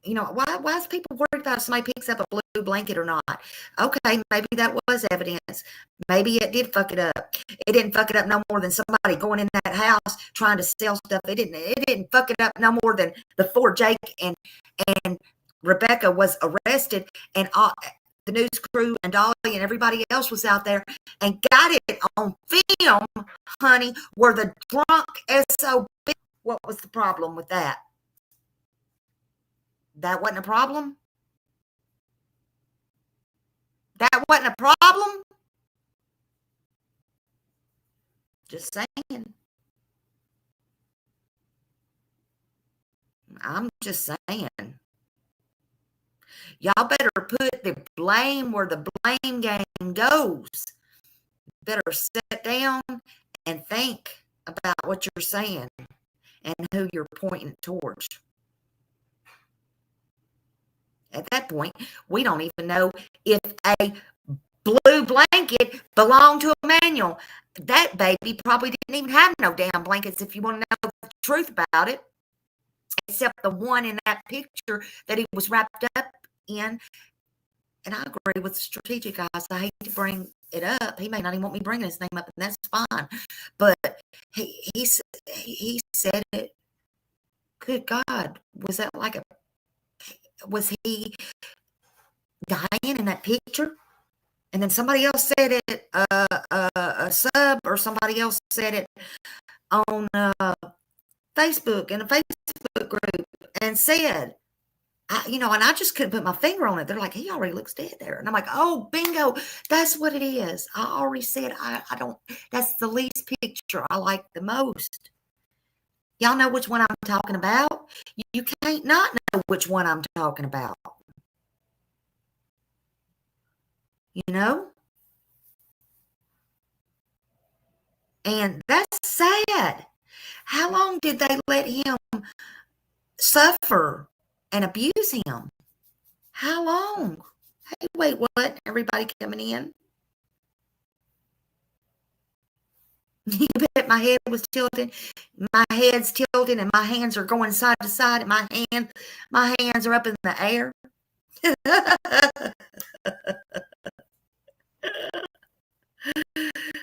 why is people worried about if somebody picks up a blue blanket or not? Okay, maybe that was evidence. Maybe it did fuck it up. It didn't fuck it up no more than somebody going in that house trying to sell stuff. It didn't fuck it up no more than before Jake and Rebecca was arrested, and all the news crew and Dolly and everybody else was out there and got it on film, honey, where the drunk SOB. What was the problem with that? That wasn't a problem? That wasn't a problem? Just saying. I'm just saying. Y'all better put the blame where the blame game goes. Better sit down and think about what you're saying and who you're pointing towards. At that point, we don't even know if a blue blanket belonged to Emmanuel. That baby probably didn't even have no damn blankets, if you want to know the truth about it, except the one in that picture that he was wrapped up in. And I agree with Strategic Eyes. I hate to bring it up. He may not even want me bringing his name up, and that's fine. But he said it. Good God, was that was he dying in that picture? And then somebody else said it, a sub or somebody else said it on Facebook, in a Facebook group, and said, and I just couldn't put my finger on it. They're like, he already looks dead there. And I'm like, oh, bingo. That's what it is. I already said, I don't, that's the least picture I like the most. Y'all know which one I'm talking about? You can't not know which one I'm talking about. And that's sad. How long did they let him suffer and abuse him? How long? Hey, wait, what? Everybody coming in? You bet my head was tilting. My head's tilting and my hands are going side to side. And my hands are up in the air.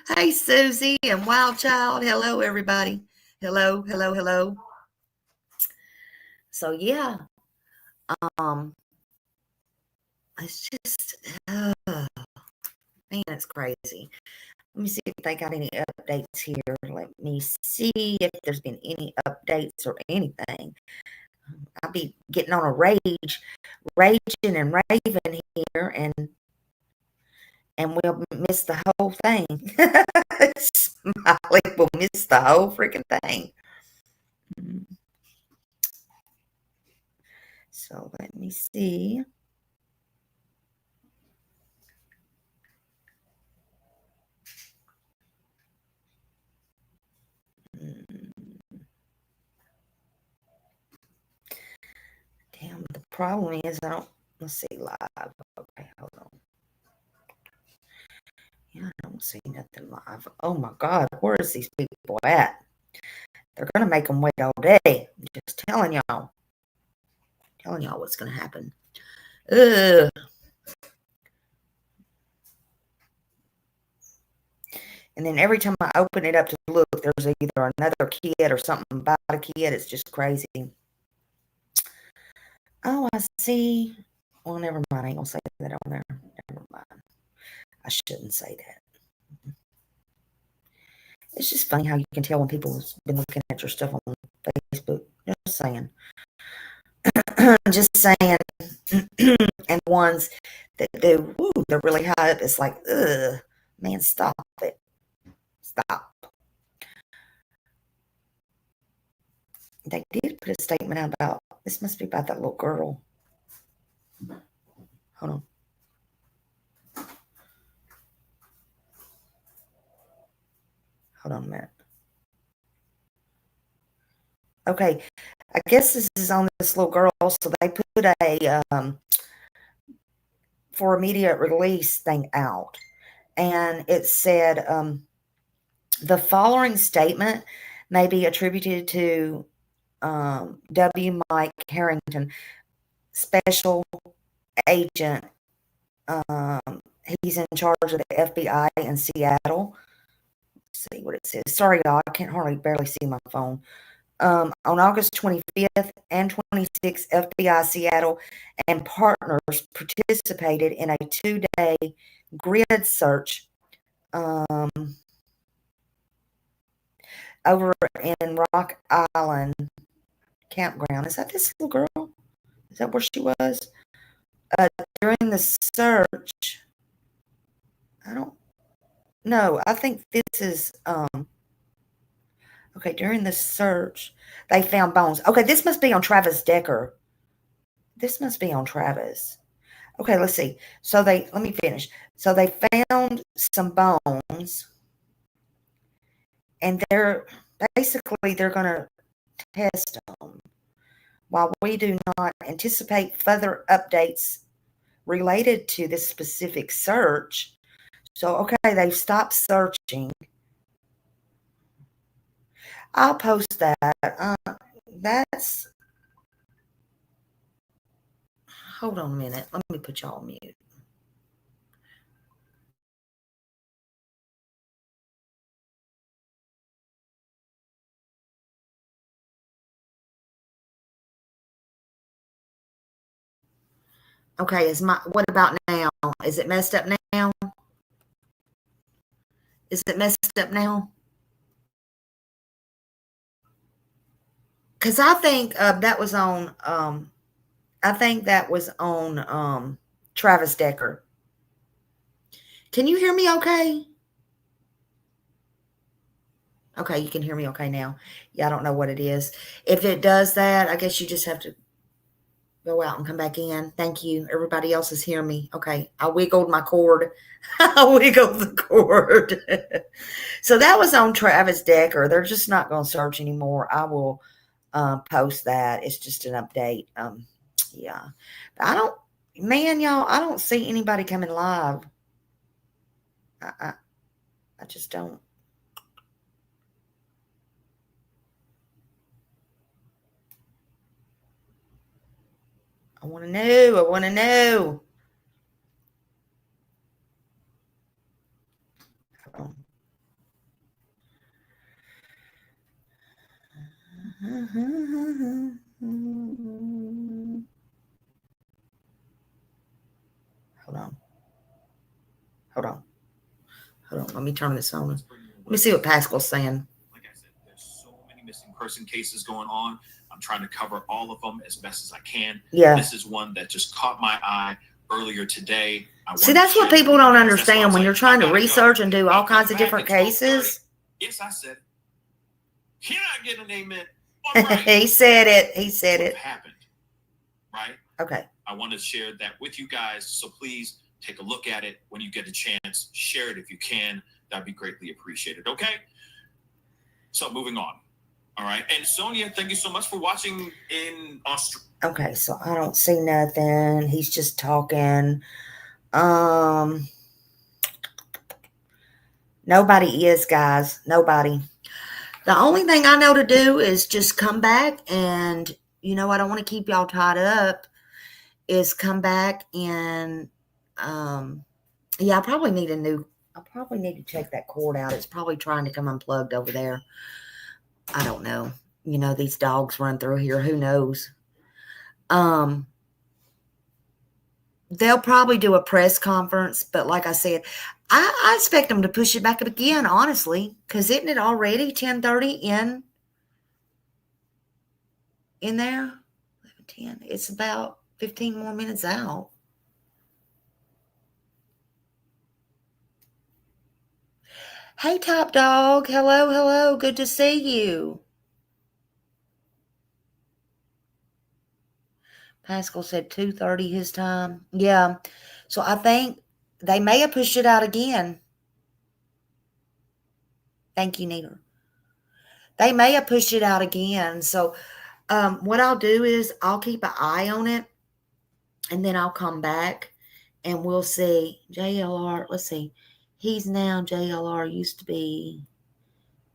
Hey, Susie and Wild Child. Hello, everybody. Hello, hello, hello. So, yeah. It's just, man, it's crazy. Let me see if they got any updates here. Let me see if there's been any updates or anything. I'll be getting on a raging and raving here, and we'll miss the whole thing. Smiley will miss the whole freaking thing. So let me see. problem is I don't. Let's see live. Okay, hold on. Yeah, I don't see nothing live. Oh my God, where is these people at? They're gonna make them wait all day. I'm just telling y'all what's gonna happen. Ugh. And then every time I open it up to look, there's either another kid or something about a kid. It's just crazy. Oh, I see. Well, never mind. I ain't gonna say that on there. Never mind. I shouldn't say that. It's just funny how you can tell when people have been looking at your stuff on Facebook. Just saying. Just saying. And ones that do, woo, they're really high up. It's like, ugh, man, stop it. Stop. They did put a statement out about, this must be about that little girl. Hold on. Hold on a minute. Okay, I guess this is on this little girl. So they put a for immediate release thing out, and it said the following statement may be attributed to W. Mike Harrington, special agent. He's in charge of the FBI in Seattle. Let's see what it says. Sorry, y'all, I can't barely see my phone. On August 25th and 26th, FBI Seattle and partners participated in a 2-day grid search over in Rock Island campground. Is that this little girl? Is that where she was? During the search, I don't know. I think this is okay, during the search, they found bones. Okay, this must be on Travis Decker. This must be on Travis. Okay, let's see. So let me finish. So they found some bones, and they're going to test them. While we do not anticipate further updates related to this specific search. So, okay, they've stopped searching. I'll post that. That's, hold on a minute. Let me put y'all on mute. Okay, what about now? Is it messed up now? Is it messed up now? Because I think that was on Travis Decker. Can you hear me okay? Okay, you can hear me okay now. Yeah, I don't know what it is. If it does that, I guess you just have to go out and come back in. Thank you. Everybody else is hearing me. Okay, I wiggled my cord. I wiggled the cord. So that was on Travis Decker. They're just not going to search anymore. I will post that. It's just an update. Yeah. But y'all, I don't see anybody coming live. I just don't. I want to know. I want to know. Hold on. Hold on. Hold on. Let me turn this on. Let me see what Pascal's saying. Like I said, there's so many missing person cases going on. I'm trying to cover all of them as best as I can. Yeah. This is one that just caught my eye earlier today. See, that's what people don't understand when you're trying to research and do all kinds of different cases. Yes, I said it. Can I get an amen? All right. He said it. He said it. Happened, right? Okay. I want to share that with you guys, so please take a look at it when you get a chance. Share it if you can. That'd be greatly appreciated. Okay. So moving on. All right. And Sonia, thank you so much for watching in Australia. Okay, so I don't see nothing. He's just talking. Nobody is, guys. Nobody. The only thing I know to do is just come back and, I don't want to keep y'all tied up, is come back and, yeah, I probably need to check that cord out. It's probably trying to come unplugged over there. I don't know. These dogs run through here. Who knows? They'll probably do a press conference, but like I said, I expect them to push it back up again, honestly, because isn't it already 10:30 in there? 11:10. It's about 15 more minutes out. Hey, Top Dog. Hello, hello. Good to see you. Pascal said 2:30 his time. Yeah. So I think they may have pushed it out again. Thank you, Nita. They may have pushed it out again. So what I'll do is I'll keep an eye on it, and then I'll come back and we'll see. JLR, let's see. He's now JLR, used to be,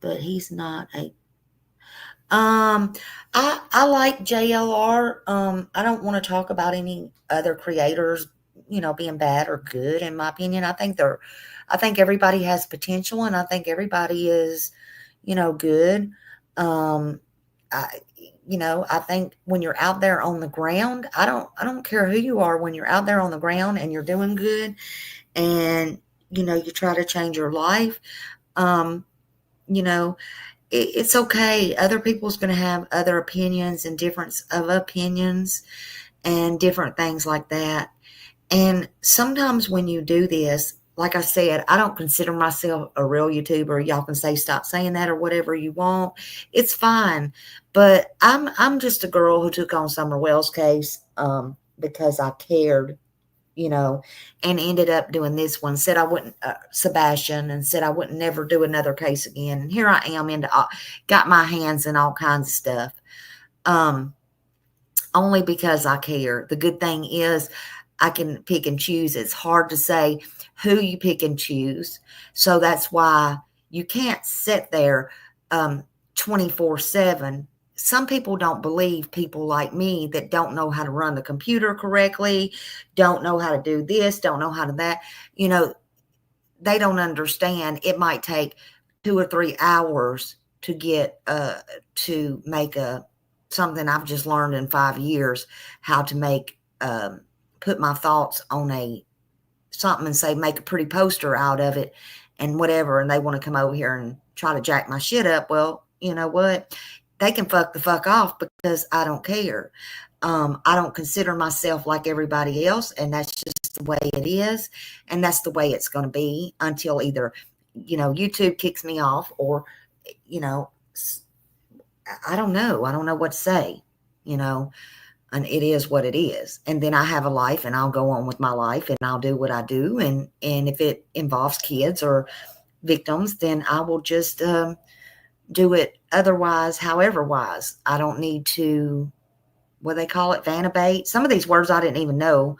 but he's not a. I like JLR. I don't want to talk about any other creators, being bad or good. In my opinion, I think everybody has potential, and I think everybody is, good. I think when you're out there on the ground, I don't care who you are. When you're out there on the ground and you're doing good, and you try to change your life, it's okay. Other people's going to have other opinions and difference of opinions and different things like that. And sometimes when you do this, like I said, I don't consider myself a real YouTuber. Y'all can say stop saying that or whatever you want. It's fine. But I'm just a girl who took on Summer Wells' case because I cared, and ended up doing this one. Said I wouldn't, Sebastian, and said I wouldn't never do another case again. And here I am got my hands in all kinds of stuff. Only because I care. The good thing is I can pick and choose. It's hard to say who you pick and choose. So that's why you can't sit there 24/7. Some people don't believe people like me that don't know how to run the computer correctly, don't know how to do this, don't know how to that. They don't understand. It might take 2 or 3 hours to get to make something I've just learned in 5 years, how to make put my thoughts on something and say make a pretty poster out of it and whatever, and they want to come over here and try to jack my shit up. Well, you know what? They can fuck the fuck off, because I don't care. I don't consider myself like everybody else, and that's just the way it is, and that's the way it's going to be until either, YouTube kicks me off, or, I don't know. I don't know what to say, and it is what it is. And then I have a life, and I'll go on with my life, and I'll do what I do. And if it involves kids or victims, then I will just do it otherwise, however wise. I don't need to, what they call it, vanabate. Some of these words I didn't even know,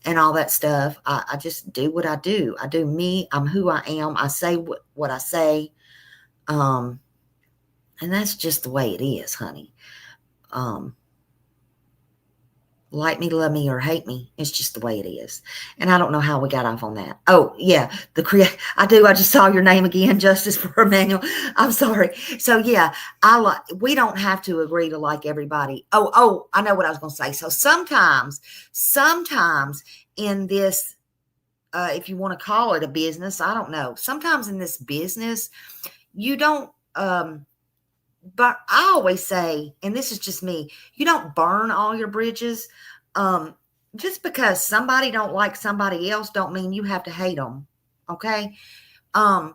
and all that stuff. I just do what I do. I do me. I'm who I am. I say what I say. And that's just the way it is, honey. Like me, love me, or hate me. It's just the way it is. And I don't know how we got off on that. Oh, yeah. I just saw your name again, Justice for Emmanuel. I'm sorry. So, yeah, we don't have to agree to like everybody. Oh, I know what I was going to say. So sometimes in this, if you want to call it a business, I don't know. Sometimes in this business, you don't, but I always say, and this is just me, you don't burn all your bridges. Just because somebody don't like somebody else don't mean you have to hate them. Okay. You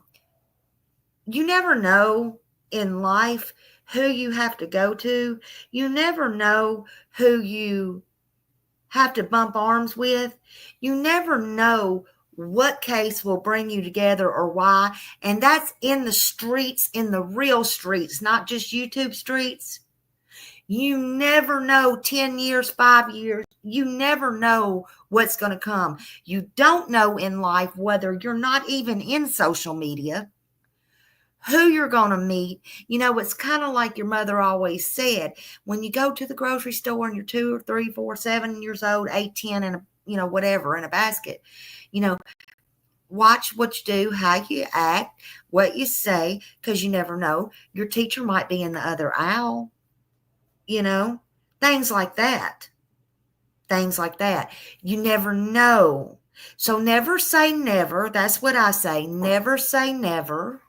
never know in life who you have to go to. You never know who you have to bump arms with. You never know what case will bring you together or why. And that's in the streets, in the real streets, not just YouTube streets. You never know 10 years, 5 years. You never know what's going to come. You don't know in life, whether you're not even in social media, who you're going to meet. It's kind of like your mother always said, when you go to the grocery store and you're 2 or 3, 4, 7 years old, 8, 10, and whatever in a basket, watch what you do, how you act, what you say, because you never know. Your teacher might be in the other aisle, things like that. Things like that. You never know. So never say never. That's what I say. Never say never.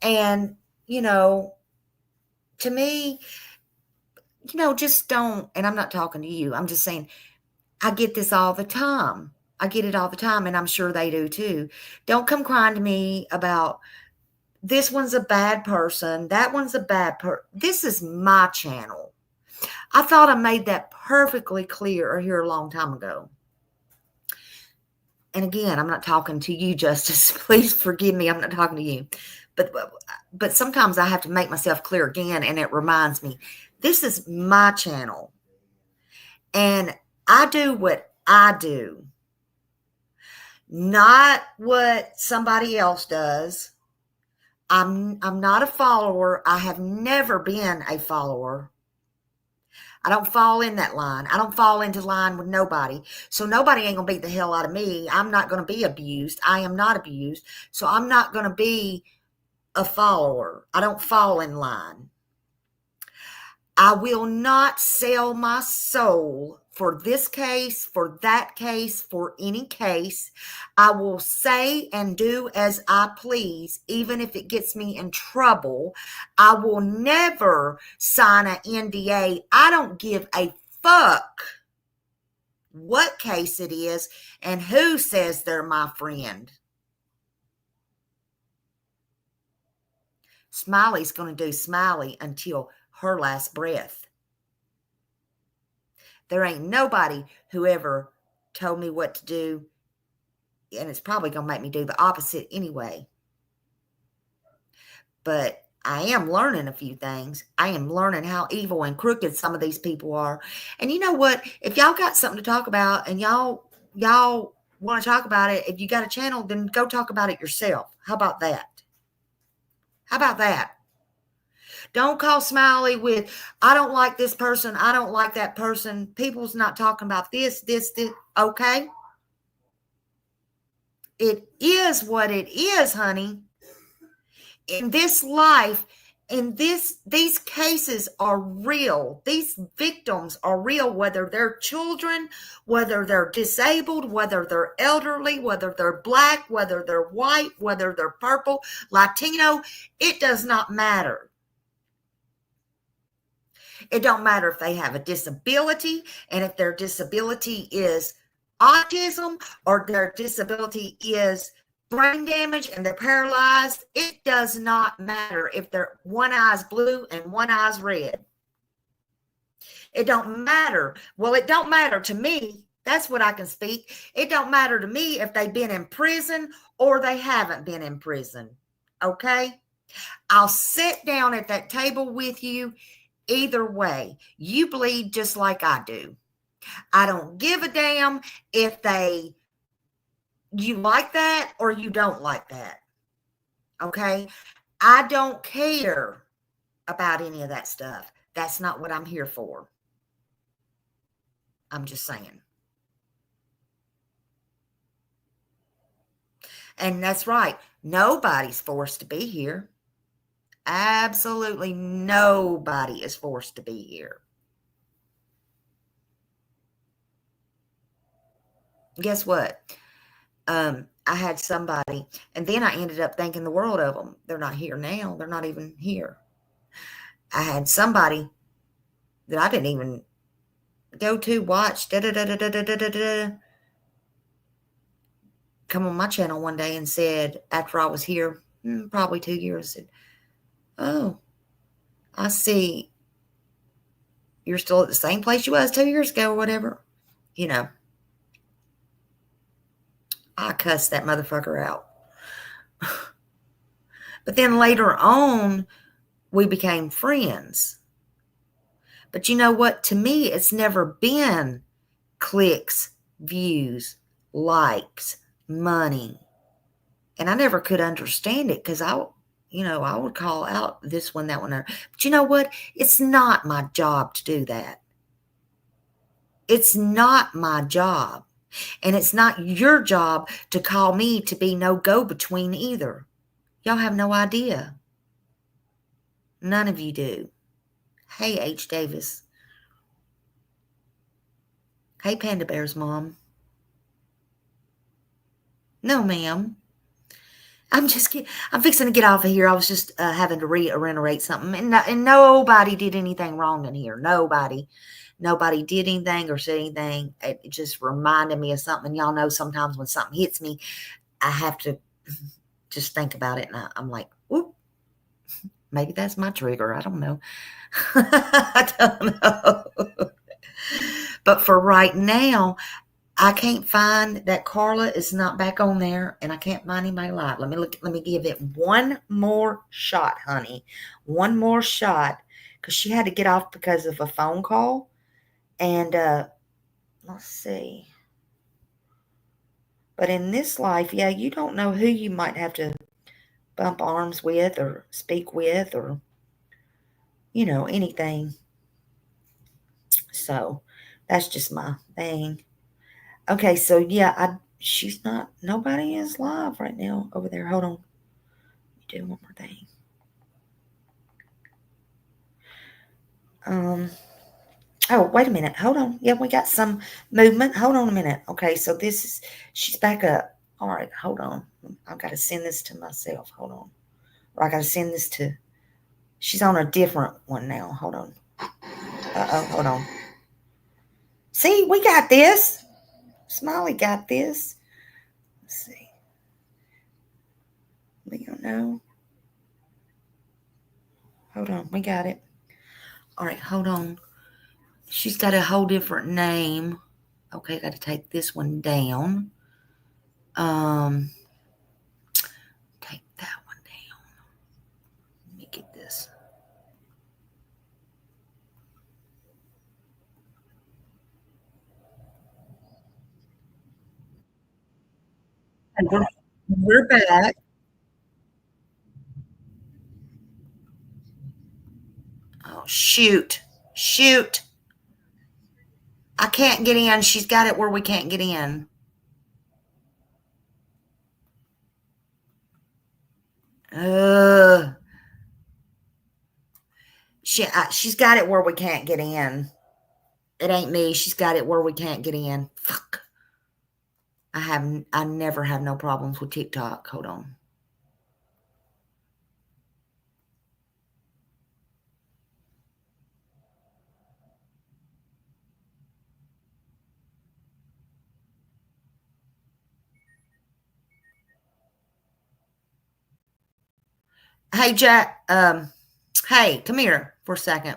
And, to me, just don't. And I'm not talking to you. I'm just saying, I get this all the time. I get it all the time, and I'm sure they do too. Don't come crying to me about this one's a bad person, that one's a bad person. This is my channel. I thought I made that perfectly clear here a long time ago. And again, I'm not talking to you, Justice. Please forgive me. I'm not talking to you. But sometimes I have to make myself clear again, and it reminds me, this is my channel. And I do what I do, not what somebody else does. I'm not a follower. I have never been a follower. I don't fall in that line. I don't fall into line with nobody. So nobody ain't going to beat the hell out of me. I'm not going to be abused. I am not abused. So I'm not going to be a follower. I don't fall in line. I will not sell my soul for this case, for that case, for any case. I will say and do as I please, even if it gets me in trouble. I will never sign an NDA. I don't give a fuck what case it is and who says they're my friend. Smiley's going to do Smiley until her last breath. There ain't nobody who ever told me what to do, and it's probably going to make me do the opposite anyway. But I am learning a few things. I am learning how evil and crooked some of these people are. And you know what? If y'all got something to talk about and y'all want to talk about it, if you got a channel, then go talk about it yourself. How about that? How about that? Don't call Smiley with, I don't like this person, I don't like that person. People's not talking about this. Okay? It is what it is, honey. In this life, these cases are real. These victims are real, whether they're children, whether they're disabled, whether they're elderly, whether they're black, whether they're white, whether they're purple, Latino. It does not matter. It don't matter if they have a disability, and if their disability is autism or their disability is brain damage and they're paralyzed. It does not matter if their one eye's blue and one eye's red. It don't matter. Well, it don't matter to me. That's what I can speak. It don't matter to me if they've been in prison or they haven't been in prison. Okay? I'll sit down at that table with you. Either way, you bleed just like I do. I don't give a damn if you like that or you don't like that. Okay? I don't care about any of that stuff. That's not what I'm here for. I'm just saying. And that's right. Nobody's forced to be here. Absolutely nobody is forced to be here. Guess what? I had somebody, and then I ended up thinking the world of them. They're not here now. They're not even here. I had somebody that I didn't even go to watch come on my channel one day and said, after I was here probably 2 years, said, oh, I see you're still at the same place you was 2 years ago or whatever. You know, I cussed that motherfucker out. But then later on, we became friends. But you know what? To me, it's never been clicks, views, likes, money. And I never could understand it because I would call out this one, that one. But you know what? It's not my job to do that. It's not my job. And it's not your job to call me to be no go-between either. Y'all have no idea. None of you do. Hey, H. Davis. Hey, Panda Bear's mom. No, ma'am. I'm just kidding. I'm fixing to get off of here. I was just having to reiterate something. And nobody did anything wrong in here. Nobody did anything or said anything. It just reminded me of something. Y'all know sometimes when something hits me, I have to just think about it. And I'm like, whoop, maybe that's my trigger. I don't know. I don't know. But for right now, I can't find that Carla is not back on there, and I can't find anybody live. Let me give it one more shot, honey. One more shot, because she had to get off because of a phone call. And let's see. But in this life, yeah, you don't know who you might have to bump arms with or speak with or, anything. So that's just my thing. Okay, so yeah, nobody is live right now over there. Hold on. Do one more thing. Oh, wait a minute. Hold on. Yeah, we got some movement. Hold on a minute. Okay, so she's back up. All right, hold on. I've got to send this to myself. Hold on. Or I got to send this she's on a different one now. Hold on. Uh-oh, hold on. See, we got this. Smiley got this. Let's see. We don't know. Hold on. We got it. All right, hold on. She's got a whole different name. Okay, I got to take this one down. Take that one down. Let me get this. And we're back. Oh, shoot. I can't get in. She's got it where we can't get in. She's got it where we can't get in. It ain't me. She's got it where we can't get in. Fuck. I never have no problems with TikTok. Hold on. Hey, Jack. Hey, come here for a second.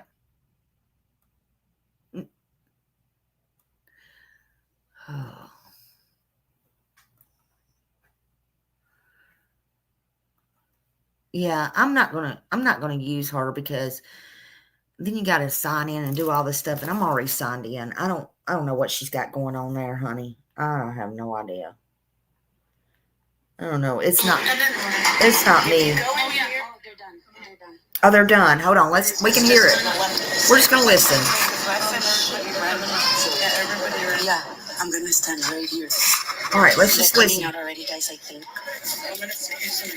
Yeah, I'm not gonna use her because then you gotta sign in and do all this stuff, and I'm already signed in. I don't know what she's got going on there, honey. I have no idea. I don't know. It's not me. Oh, they're done. Hold on. We can hear it. We're just gonna listen. Yeah, I'm gonna stand right here. All right, let's just listen. Out already, guys, I think. I'm gonna see some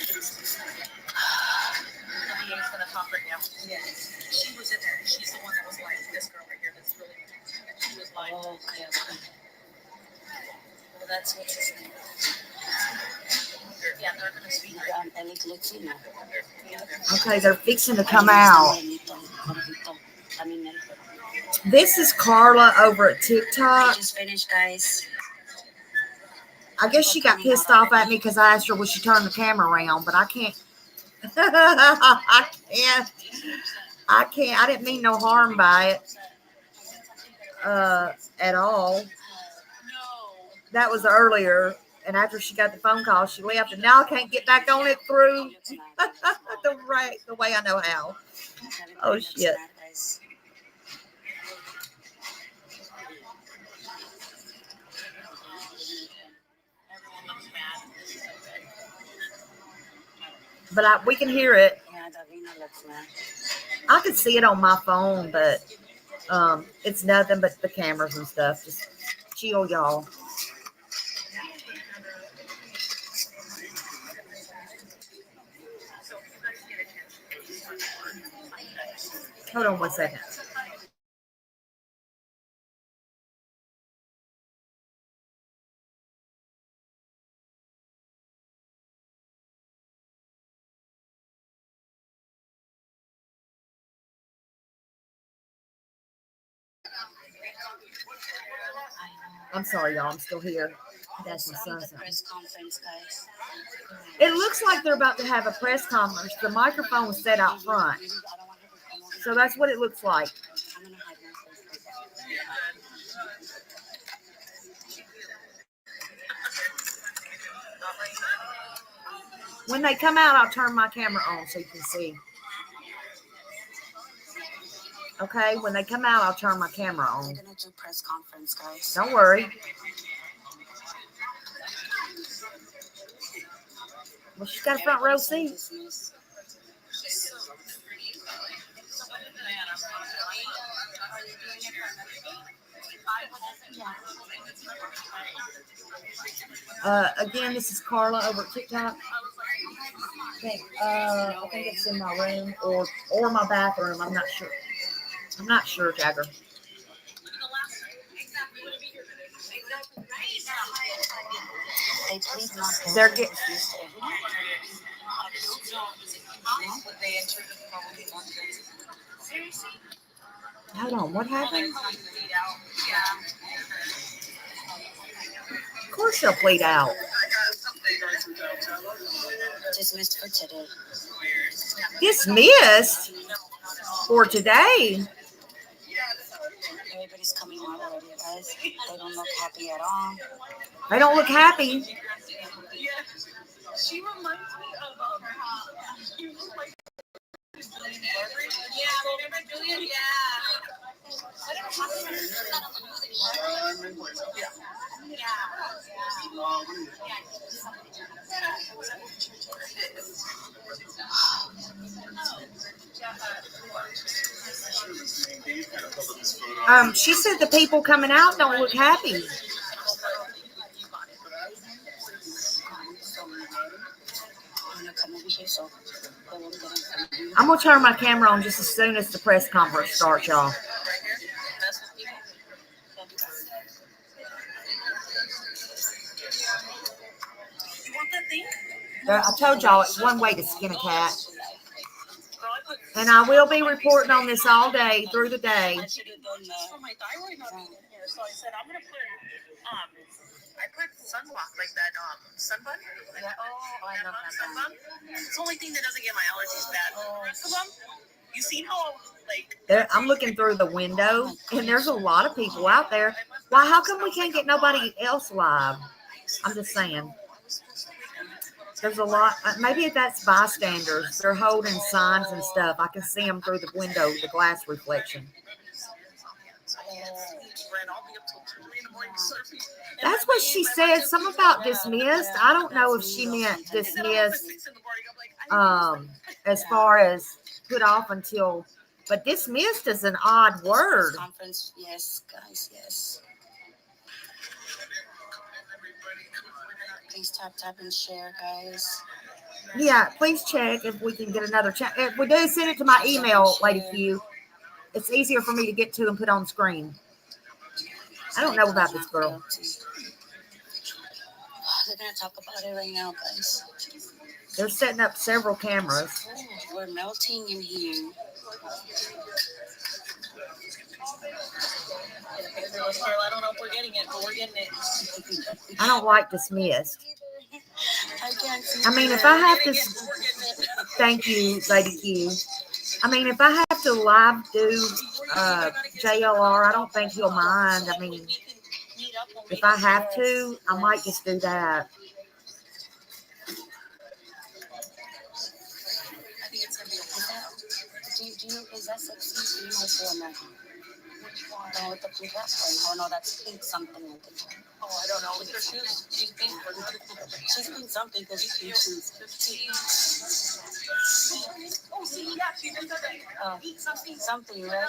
PA's gonna talk right now. Yes. She was in there. She's the one that was like this girl right here that's really she was like Okay. well that's what's his name. Yeah, they're gonna speak right now. Okay, they're fixing to come out. This is Carla over at TikTok. I just finished, guys. I guess she got pissed off at me because I asked her would she turn the camera around, but I can't. I can't. I didn't mean no harm by it at all. That was earlier, and after she got the phone call, she left, and now I can't get back on it through the way I know how. Oh shit! but we can hear it. Yeah, Davina looks mad. I could see it on my phone, but it's nothing but the cameras and stuff. Just chill, y'all. Hold on 1 second. I'm sorry, y'all. I'm still here. That's my son. Press conference, guys. It looks like they're about to have a press conference. The microphone was set out front, so that's what it looks like. I'm gonna hide myself. When they come out, I'll turn my camera on so you can see. Okay, when they come out, I'll turn my camera on. They're gonna do press conference, guys. Don't worry. Well, she's got a front row seat. Again, this is Carla over at TikTok. I think it's in my room or my bathroom. I'm not sure. I'm not sure, Jagger. They please not. They're getting. Hold on, what happened? Of course they'll plead out. Dismissed for today. Dismissed for today. Everybody's coming out already, guys. They don't look happy at all. They don't look happy. She reminds me of you look like She said the people coming out don't look happy. I'm gonna turn my camera on just as soon as the press conference starts, y'all. I told y'all it's one way to skin a cat. And I will be reporting on this all day through the day. for my thyroid not being in here, so I said I'm gonna put I put sunblock like that sunbun. Yeah. Oh, I love that sunbun. It's the only thing that doesn't get my allergies bad. You seen how like I'm looking through the window and there's a lot of people out there. Why? How come we can't get nobody else live? I'm just saying. There's a lot. Maybe that's bystanders. They're holding signs and stuff. I can see them through the window, the glass reflection. That's what she said. Something about dismissed. I don't know if she meant dismissed as far as put off until, but dismissed is an odd word. Conference, yes, guys, yes. Please tap and share, guys. Yeah, please check if we can get another chat. If we do, send it to my email, Lady Q. It's easier for me to get to and put on screen. I don't know about this girl. They're gonna talk about it right now, guys. They're setting up several cameras. We're melting in here. I don't know if we're getting it, but we're getting it. I don't like dismissed. I can't see. I mean, if I have to, thank you, Lady Q. I mean, if I have to live do JLR, I don't think he'll mind. I mean, if I have to, I might just do that. Is that sexy? Do you know or no? No, with the blue dress one. Oh no, that's pink something like it. Oh, I don't know. With her shoes, she's pink. She's pink something because she's pink shoes. Something, right?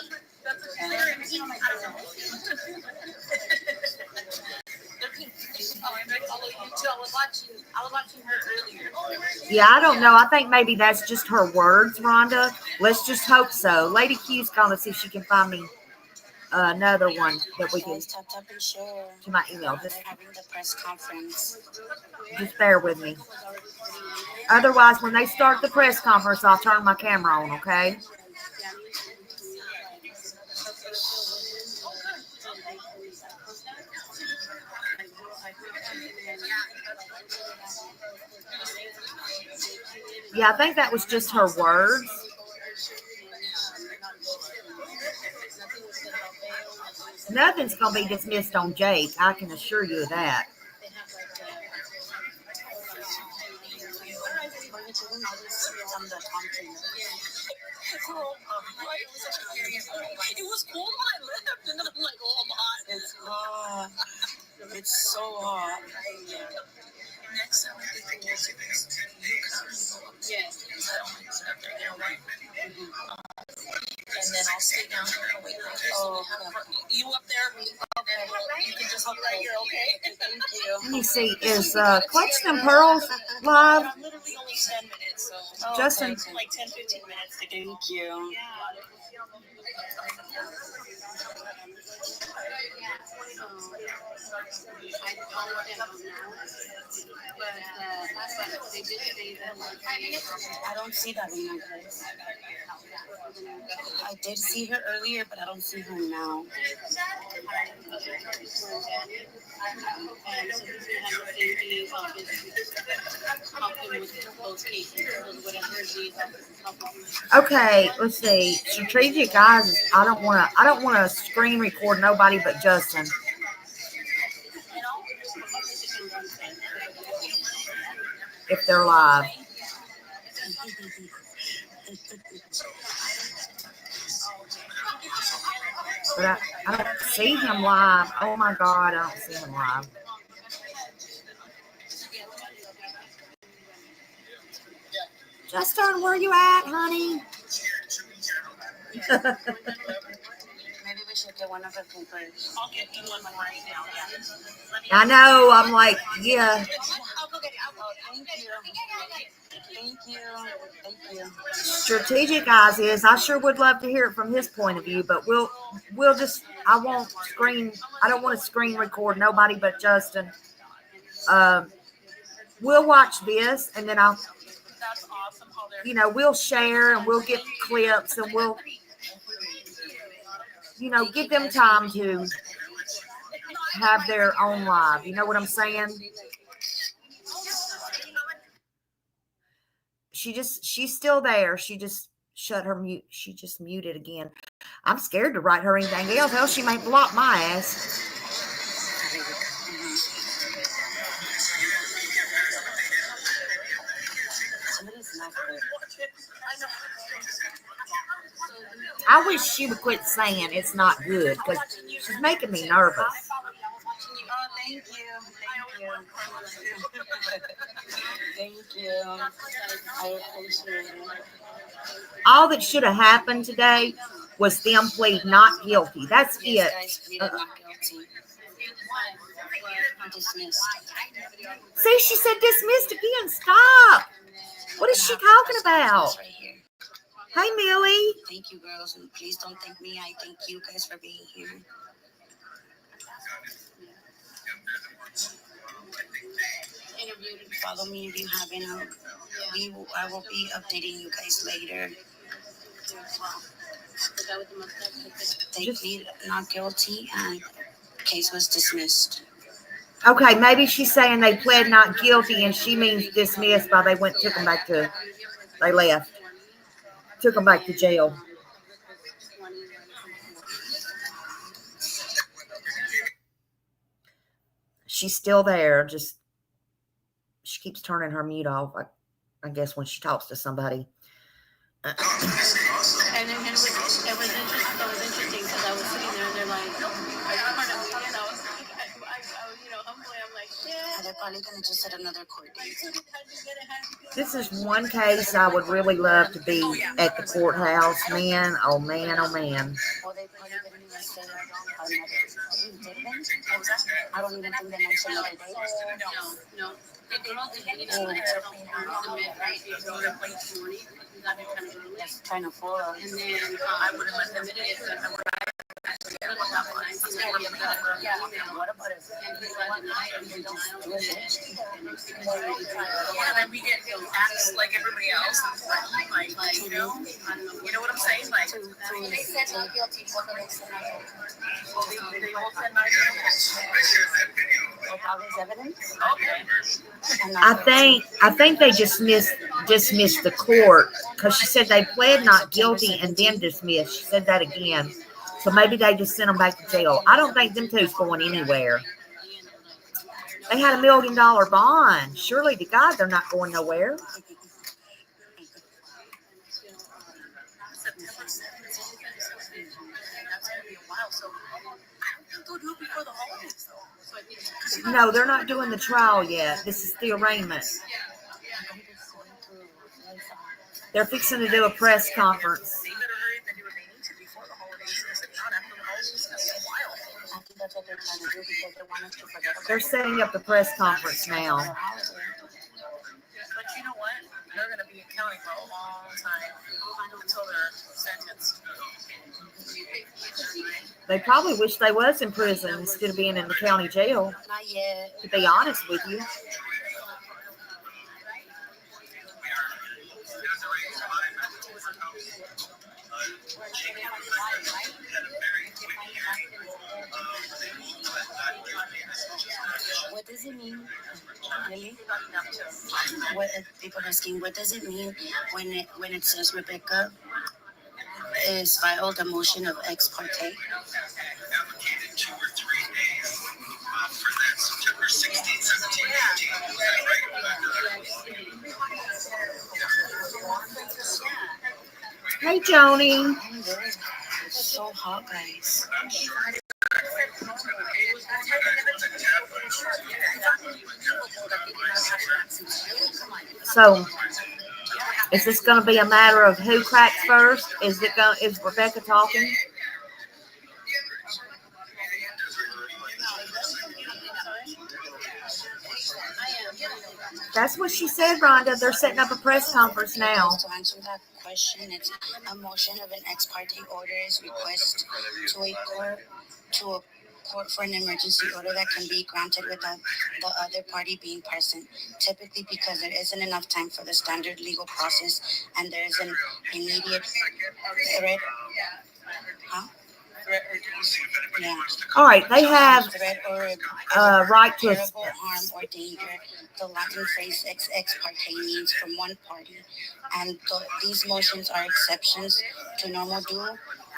Yeah, I don't know. I think maybe that's just her words, Rhonda. Let's just hope so. Lady Q's calling to see if she can find me another one that we can Guys, tap tap and share. to my email. They're having the press conference. Just bear with me. Otherwise, when they start the press conference, I'll turn my camera on, okay? Yeah, I think that was just her words. Nothing's going to be dismissed on Jake. I can assure you of that. It was cold when I left, and then I'm like, oh, I'm hot. It's hot. It's so hot. Next time I think we'll do is you come. Yes. I don't like to sit up there, you know, right? And then I'll stay down here and wait for you. Oh, You up there? Okay. You can just hope that you're okay. thank you. Let me see. Is Clutch and Pearls live? I'm literally only 10 minutes, so. Justin. Like 10, 15 minutes to get. Thank you. I don't see that in my place. I did see her earlier, but I don't see her now. Okay, let's see. Strategic guys. I don't want to screen record nobody but Justin. If they're live. But I don't see him live. Oh my God, I don't see him live. Justin, where you at, honey? Maybe we should get one of her papers. I'll get you one right now. I know. I'm like, yeah. Thank you. Thank you. Thank you. Strategic eyes is. I sure would love to hear it from his point of view, but we'll just. I won't screen. I don't want to screen record nobody but Justin. We'll watch this, and then I'll. That's awesome how they're. You know, we'll share and we'll get clips and we'll. You know, give them time to have their own live. You know what I'm saying? She's still there. She just shut her mute. She just muted again. I'm scared to write her anything else. Else she might block my ass. I wish she would quit saying it's not good because she's making me nervous. Oh, thank you. Thank you. I appreciate it. All that should have happened today was them plead not guilty. That's Yes, it. guys, pleaded not guilty. Dismissed. See, she said dismissed again. Stop. What is she talking about? Right here. Hey, Millie. Thank you, girls, and please don't thank me. I thank you guys for being here. Follow me if you haven't. I will be updating you guys later. They plead not guilty, and case was dismissed. Okay, maybe she's saying they pled not guilty, and she means dismissed by they took them back to, they left. Took them back to jail. She's still there. Just she keeps turning her mute off. I guess when she talks to somebody. And it was interesting because I was sitting there and they're like, are you part of media? And I was, humbly, I'm like, They're probably gonna just set another court date. This is one case I would really love to be at the courthouse. Man, oh man, oh man. Well, they probably didn't even say another date. I don't even think they mentioned another date. No. The girl did need to submit right. They were like this morning. We got there kind of early. That's kind of full. And then I would have submitted it. I would have What about if and then we get asked like everybody else, like you know what I'm saying? Like they said not guilty? What do they say? they all said not guilty. Without his evidence? Okay. And I think they dismissed the court because she said they pled not guilty and then dismissed. She said that again. So maybe they just sent them back to jail. I don't think them two's going anywhere. They had $1 million bond. Surely to God they're not going nowhere. September 7th. That's gonna be a while. So I don't think they'll do it before the holidays though. So I think No, they're not doing the trial yet. This is the arraignment. They're fixing to do a press conference. they better hurry up and do what they need to before the holidays. Because if not, after the holidays, it's gonna be a while. I think that's what they're trying to do because they want us to forget about They're setting up the press conference now. But you know what? They're gonna be in county for a long time until they're sentenced. They probably wish they was in prison instead of being in the county jail, Not yet. to be honest with you. What does it mean? Really? What people are asking? What does it mean when it says Rebecca is filed a motion of ex parte? Allocated 2 or 3 days for that September 16, 17, 18. Is that right? Hey, Joni. I'm good. It's so hot, guys. So, is this going to be a matter of who cracks first? Is Rebecca talking? That's what she said, Rhonda. They're setting up a press conference now. To answer that question, it's a motion of an ex parte order is request to a court for an emergency order that can be granted without the other party being present, typically because there isn't enough time for the standard legal process and there is an immediate threat. Huh? Yeah. All right, they have Threat or right to terrible harm or danger. The Latin phrase ex parte means from one party, and these motions are exceptions to normal due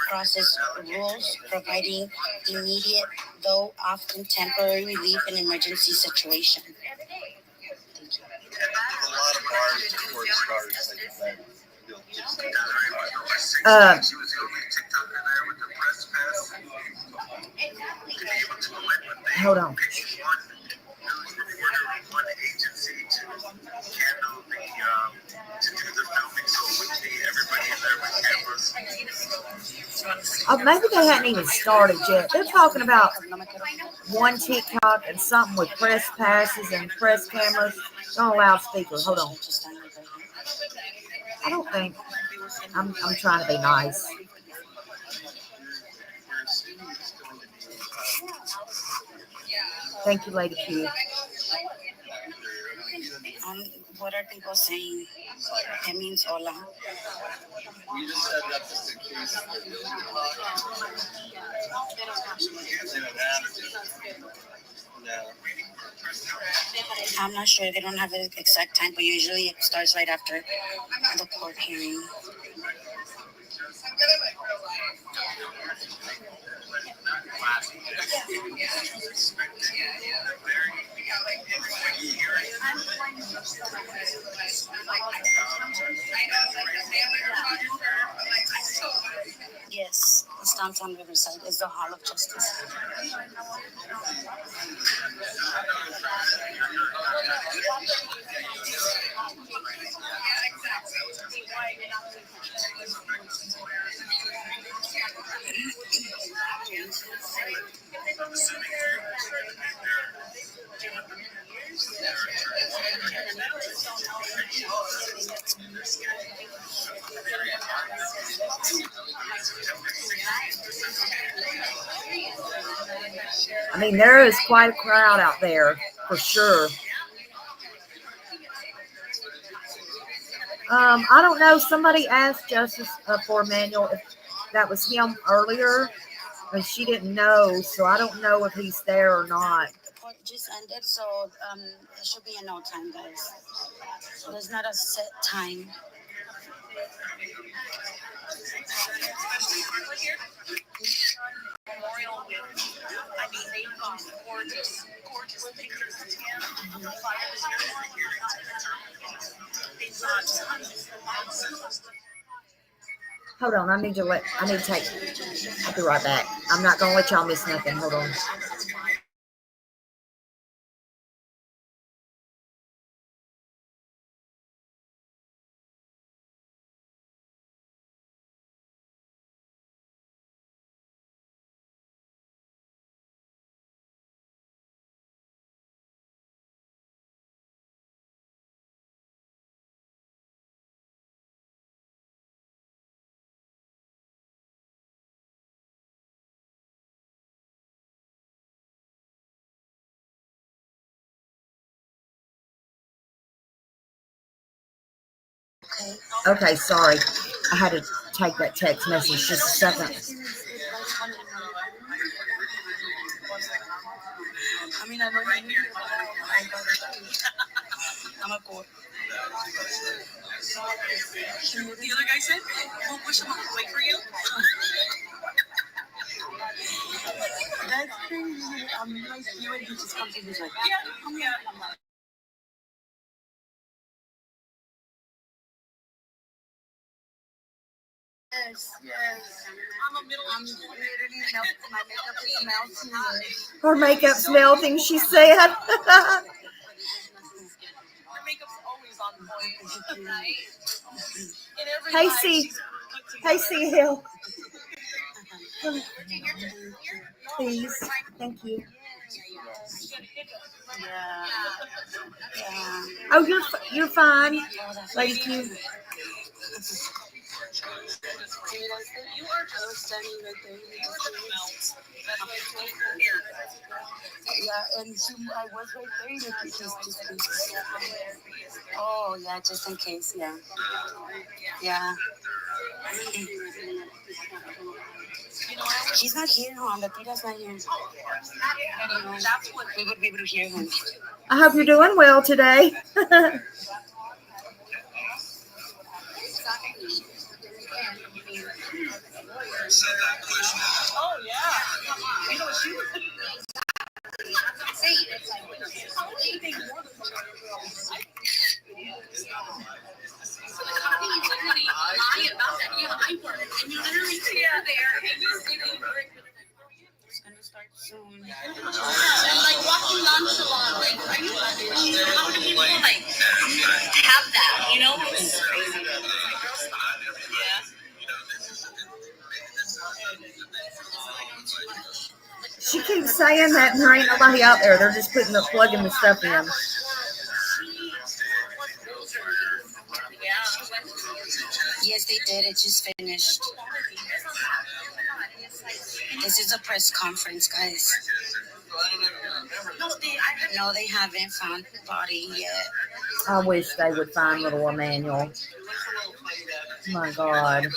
process rules, providing immediate, though often temporary relief in emergency situation. Thank you. A lot of bars before it starts. uh, hold on. Oh, maybe they hadn't even started yet. They're talking about one TikTok and something with press passes and press cameras. Don't allow speakers. Hold on. I don't think. I'm trying to be nice. Thank you, Lady Q. What are people saying? It means hola. We just said that just in case. I'm not sure. They don't have an exact time, but usually it starts right after the court hearing. Yes, It's downtown Riverside. It's the Hall of Justice. I mean, there is quite a crowd out there for sure. I don't know. Somebody asked Justice for Emmanuel if that was him earlier, and she didn't know. So I don't know if he's there or not. Court just ended, so it should be in no time, guys. There's not a set time. Memorial with, I mean, they've got gorgeous, gorgeous pictures of him. They've got tons of Hold on, I need to take. I'll be right back. I'm not gonna let y'all miss nothing. Hold on. Okay, sorry. I had to take that text message just a second. I mean, I know you're here, but I'm a court. The other guy said, we'll push him away for you. That's crazy. I'm like you, and he just comes in. He's like, Yeah. yes. I'm literally my makeup is melting. Her makeup's melting, she said. Her makeup's always on point. Hey, C. Hey, C Hill. Please. Thank you. Yeah. Yeah. Oh, you're fine, Lady Q. You are just standing right there. Yeah, and I was right there. Just oh, yeah, just in case. Yeah. Yeah. He's not here, hon. The Tita's not here. That's what we would be able to hear him. I hope you're doing well today. Oh, yeah. You know, she was It's gonna start soon. like walking nonchalant. Like, are you how do people like have that? You know, it's crazy. Yeah. She keeps saying that, and there ain't nobody out there. They're just plugging the stuff in. Yes, they did. It just finished. This is a press conference, guys. No, they haven't found the body yet. I wish they would find little Emmanuel. My God.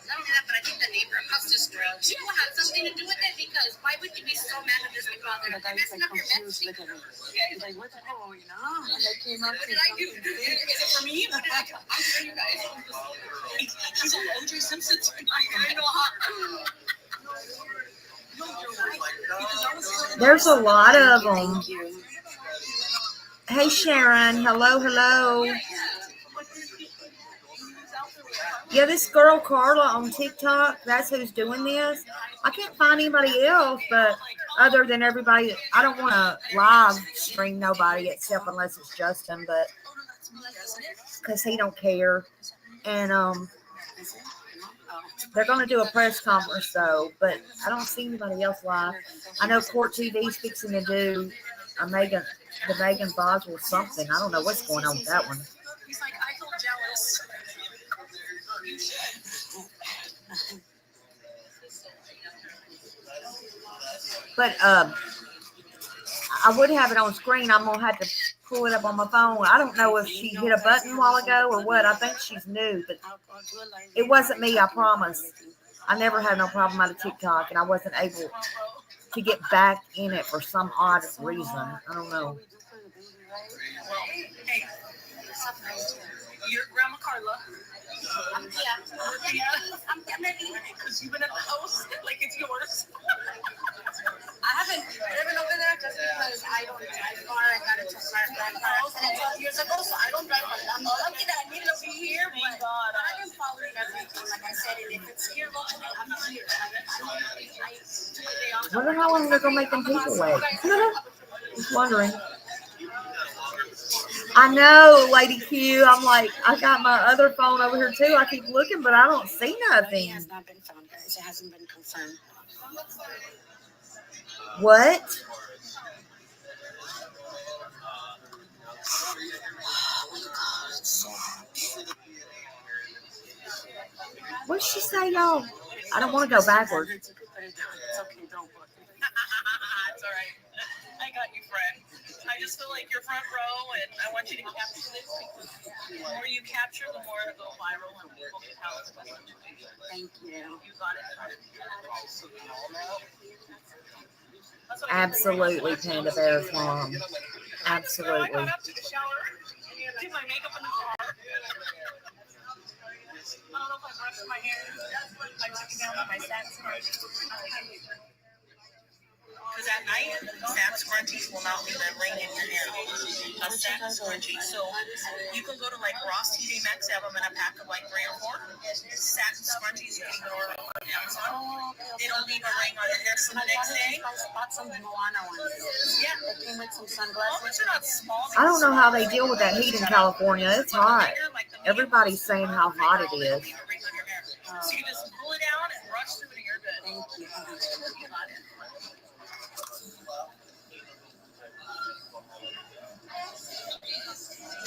Not only that, but I think the neighbor across the street had something to do with it, because why would you be so mad at this people out there? The guy was like confused. Look at him. He's like, what's going on? And I came up What to did I do? something Is it for me? What did I do? I'll show you guys. He's on O.J. Simpson's. I know how. There's a lot of them. Thank you. Hey, Sharon. Hello, hello. Yeah, this girl Carla on TikTok, that's who's doing this. I can't find anybody else, but other than everybody, I don't want to live stream nobody except unless it's Justin, but because he don't care. And they're going to do a press conference though, but I don't see anybody else live. I know Court TV's fixing to do the Megan Boswell something. I don't know what's going on with that one. He's like, I feel jealous. But I would have it on screen. I'm gonna have to pull it up on my phone. I don't know if she hit a button a while ago or what. I think she's new, but it wasn't me. I promise. I never had no problem out of TikTok, and I wasn't able to get back in it for some odd reason. I don't know. Well, hey, your grandma Carla. Yeah, I'm Kennedy. Because you've been at the house like it's yours. I haven't driven over there just because I don't drive far. I got into my house 12 years ago, so I don't drive. I'm lucky that I needed to be here, but I am following everything. Like I said, and if it's here locally, I'm here. I wonder how long they're gonna make them people wait. Just wondering. I know, Lady Q. I'm like, I got my other phone over here too. I keep looking, but I don't see nothing. It has not been found, guys. It hasn't been confirmed. What? What did she say, y'all? I don't want to go backwards. It's okay, don't worry. It's all right. I got you, friend. I just feel like you're front row, and I want you to capture this because the more you capture, the more it'll go viral and people can tell us. Thank you. You got it. Absolutely, Panda Bear's mom. Absolutely. I got up to the shower, did my makeup in the car. I don't know if I brushed my hair. I took it down with my satin scrunchies. Because at night, satin scrunchies will not leave a ring in your hair. A satin scrunchie. So you can go to like Ross, TJ Maxx, have them in a pack of like 3 or 4. Satin scrunchies you can order on Amazon. They don't leave a ring on your hair. So the next day, I bought some Moana ones. yeah, They came with some well, sunglasses. they're not small. I don't know how they deal with that heat in California. It's hot. Everybody's saying how hot it is. So you just pull it out and brush through it and you're good. Thank you. You got it.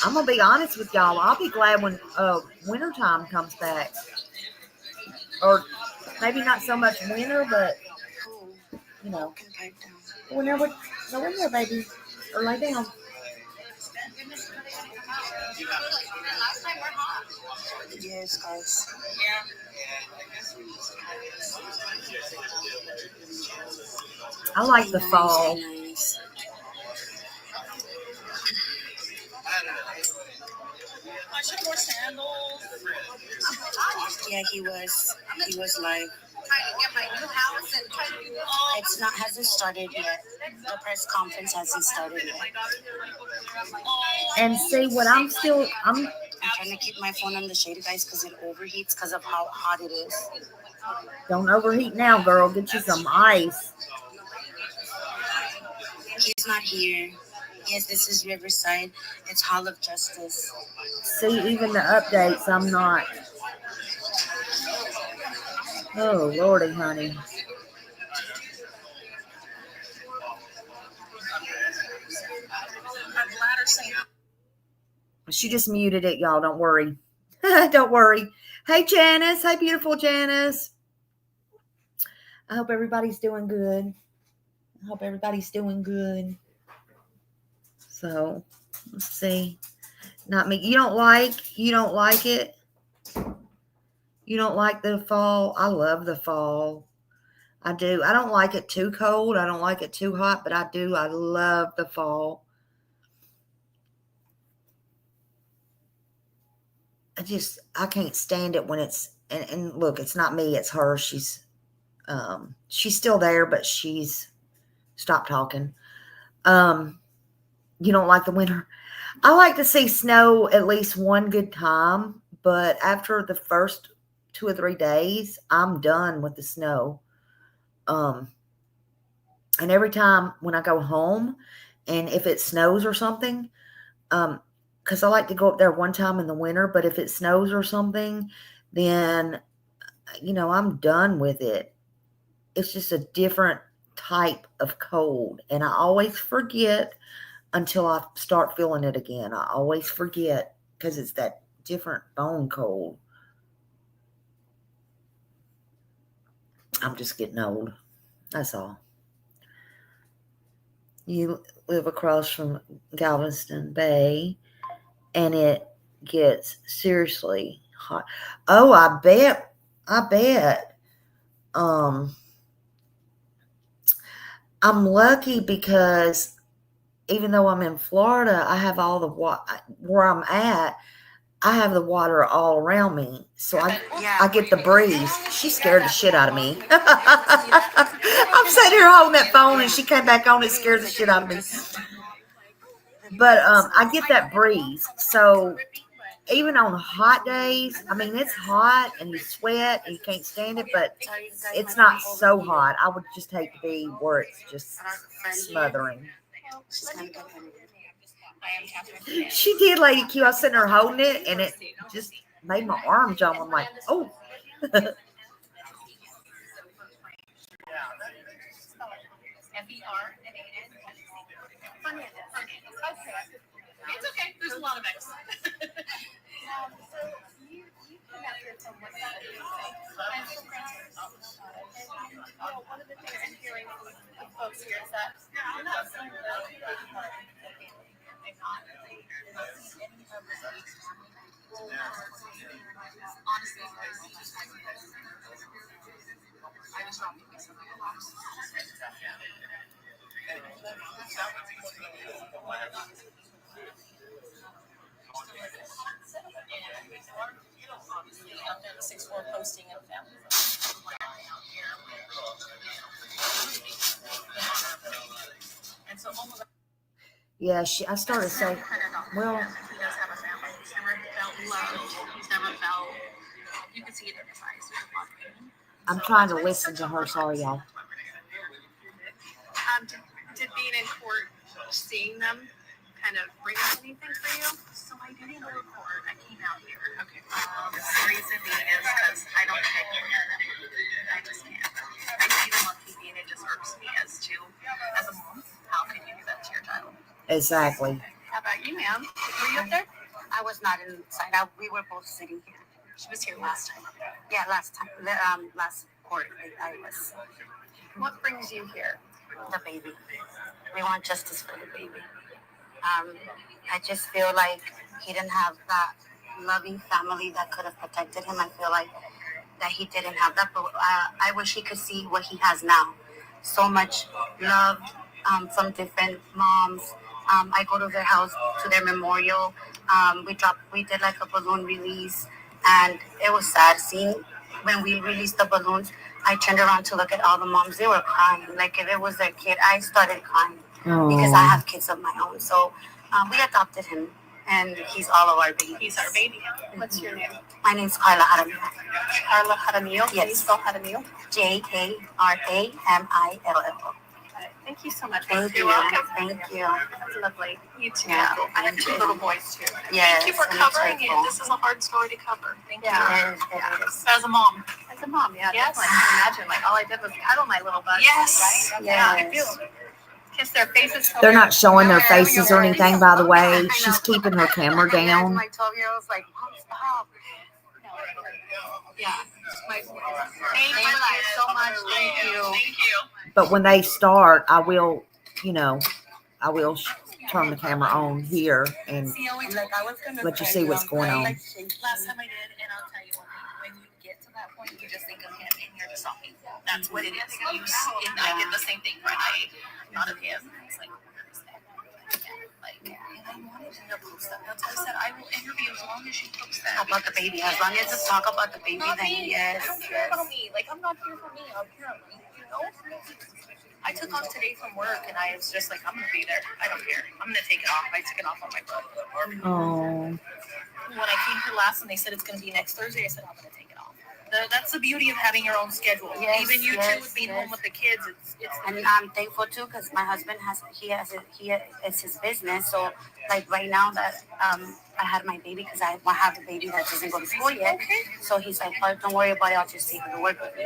I'm gonna be honest with y'all. I'll be glad when wintertime comes back, or maybe not so much winter, but you know, whenever go in there, baby, or lay down. Yes, guys. I like the fall. Nice. I should wear sandals. Yeah, he was live. Trying to get my new house and trying to do It's not hasn't started yet. The press conference hasn't started yet. And see what I'm I'm trying to keep my phone on the shade, guys, because it overheats because of how hot it is. don't overheat now, girl. Get you some ice. He's not here. Yes, this is Riverside. It's Hall of Justice. See, even the updates, I'm not. Oh, Lordy, honey. She just muted it, y'all. Don't worry. Don't worry. Hey, Janice. Hey, beautiful Janice. I hope everybody's doing good. I hope everybody's doing good. So, let's see. Not me. You don't like it? You don't like the fall? I love the fall. I do. I don't like it too cold. I don't like it too hot, but I do. I love the fall. I can't stand it when it's, and look, it's not me, it's her. She's still there, but she's stopped talking. You don't like the winter? I like to see snow at least one good time, but after the first 2 or 3 days, I'm done with the snow. And every time when I go home, and if it snows or something, because I like to go up there one time in the winter, but if it snows or something, then, I'm done with it. It's just a different type of cold, and I always forget until I start feeling it again. I always forget because it's that different bone cold. I'm just getting old. That's all. You live across from Galveston Bay, and it gets seriously hot. Oh, I bet. I'm lucky because even though I'm in Florida, I have all the where I'm at. I have the water all around me, so I get the breeze. She scared the shit out of me. I'm sitting here holding that phone, and she came back on. It scared the shit out of me. But I get that breeze, so even on hot days, I mean, it's hot and you sweat and you can't stand it, but it's not so hot. I would just hate to be where it's just smothering. She did, Lady Q. I was sitting there holding it, and it just made my arm jump. I'm like, oh. It's okay. There's a lot of X. One of the things I'm hearing from folks here is that I'm not saying out there the 6'4" posting of family. And so almost Yeah, I started saying, well, he does have a family. He's never felt loved. He's never felt. You can see it in his eyes. I'm trying to listen to her. Sorry, y'all. Did being in court, seeing them, kind of bring up anything for you? So I didn't go to court. I came out here. Okay. The reason being is because I don't take it. I just can't. I see them on TV and it just irks me as a mom, how can you do that to your child? Exactly. How about you, ma'am? Were you up there? I was not inside. We were both sitting here. She was here last time. Yeah, last time. Last court, I was. What brings you here? The baby. We want justice for the baby. I just feel like he didn't have that loving family that could have protected him. I feel like that he didn't have that, but I wish he could see what he has now. So much love from different moms. I go to their house, to their memorial. We did like a balloon release, and it was sad seeing when we released the balloons. I turned around to look at all the moms. They were crying. Like if it was their kid, I started crying because I have kids of my own. So we adopted him, and he's all of our babies. He's our baby. What's your name? My name's Carla Jaramillo. Carla Jaramillo. Can you Yes. spell Jaramillo? Jaramillo. Thank you so much. Thank You're you. welcome. Thank you. That's lovely. You too. Yeah. I have 2 little boys too. Yes, Thank you for and covering it's it. hurtful. This is a hard story to cover. Thank you. Yes, it Yeah. is. As a mom. As a mom, yeah. Yes. Definitely. I can imagine. Like all I did was cuddle my little buds. Yes. Right? Yes. Yeah, I do. Kiss their faces. They're not showing their Yeah, faces or anything, by the way. I She's know. keeping her camera Yes, down. my 12-year-old's like, Mom, stop. Yeah. Thank you so much. Thank you. Thank you. But when they start, I will turn the camera on here and let you see what's going on. Last time I did, and I'll tell you one thing. When you get to that point, you just think of him and you're just talking. That's what it is. I did the same thing. Right? I thought of him. It's like, and I wanted you to post that. That's why I said I will interview as long as you post that. About the baby. As long as it's talk about the baby, Not then me. yes. I don't care about me. Like, I'm not here for me, apparently. You know? I took off today from work, and I was just like, I'm going to be there. I don't care. I'm going to take it off. I took it off on my book. Oh, When I came here last and they said it's going to be next Thursday, I said, I'm going to take it off. That's the beauty of having your own schedule. Yes, Even you yes, two would be yes. home with the kids. It's And I'm thankful too because my husband it's his business. So like right now that I had my baby because I have a baby that doesn't go to school yet. okay. So he's like, oh, don't worry about it. I'll just take her to work with me.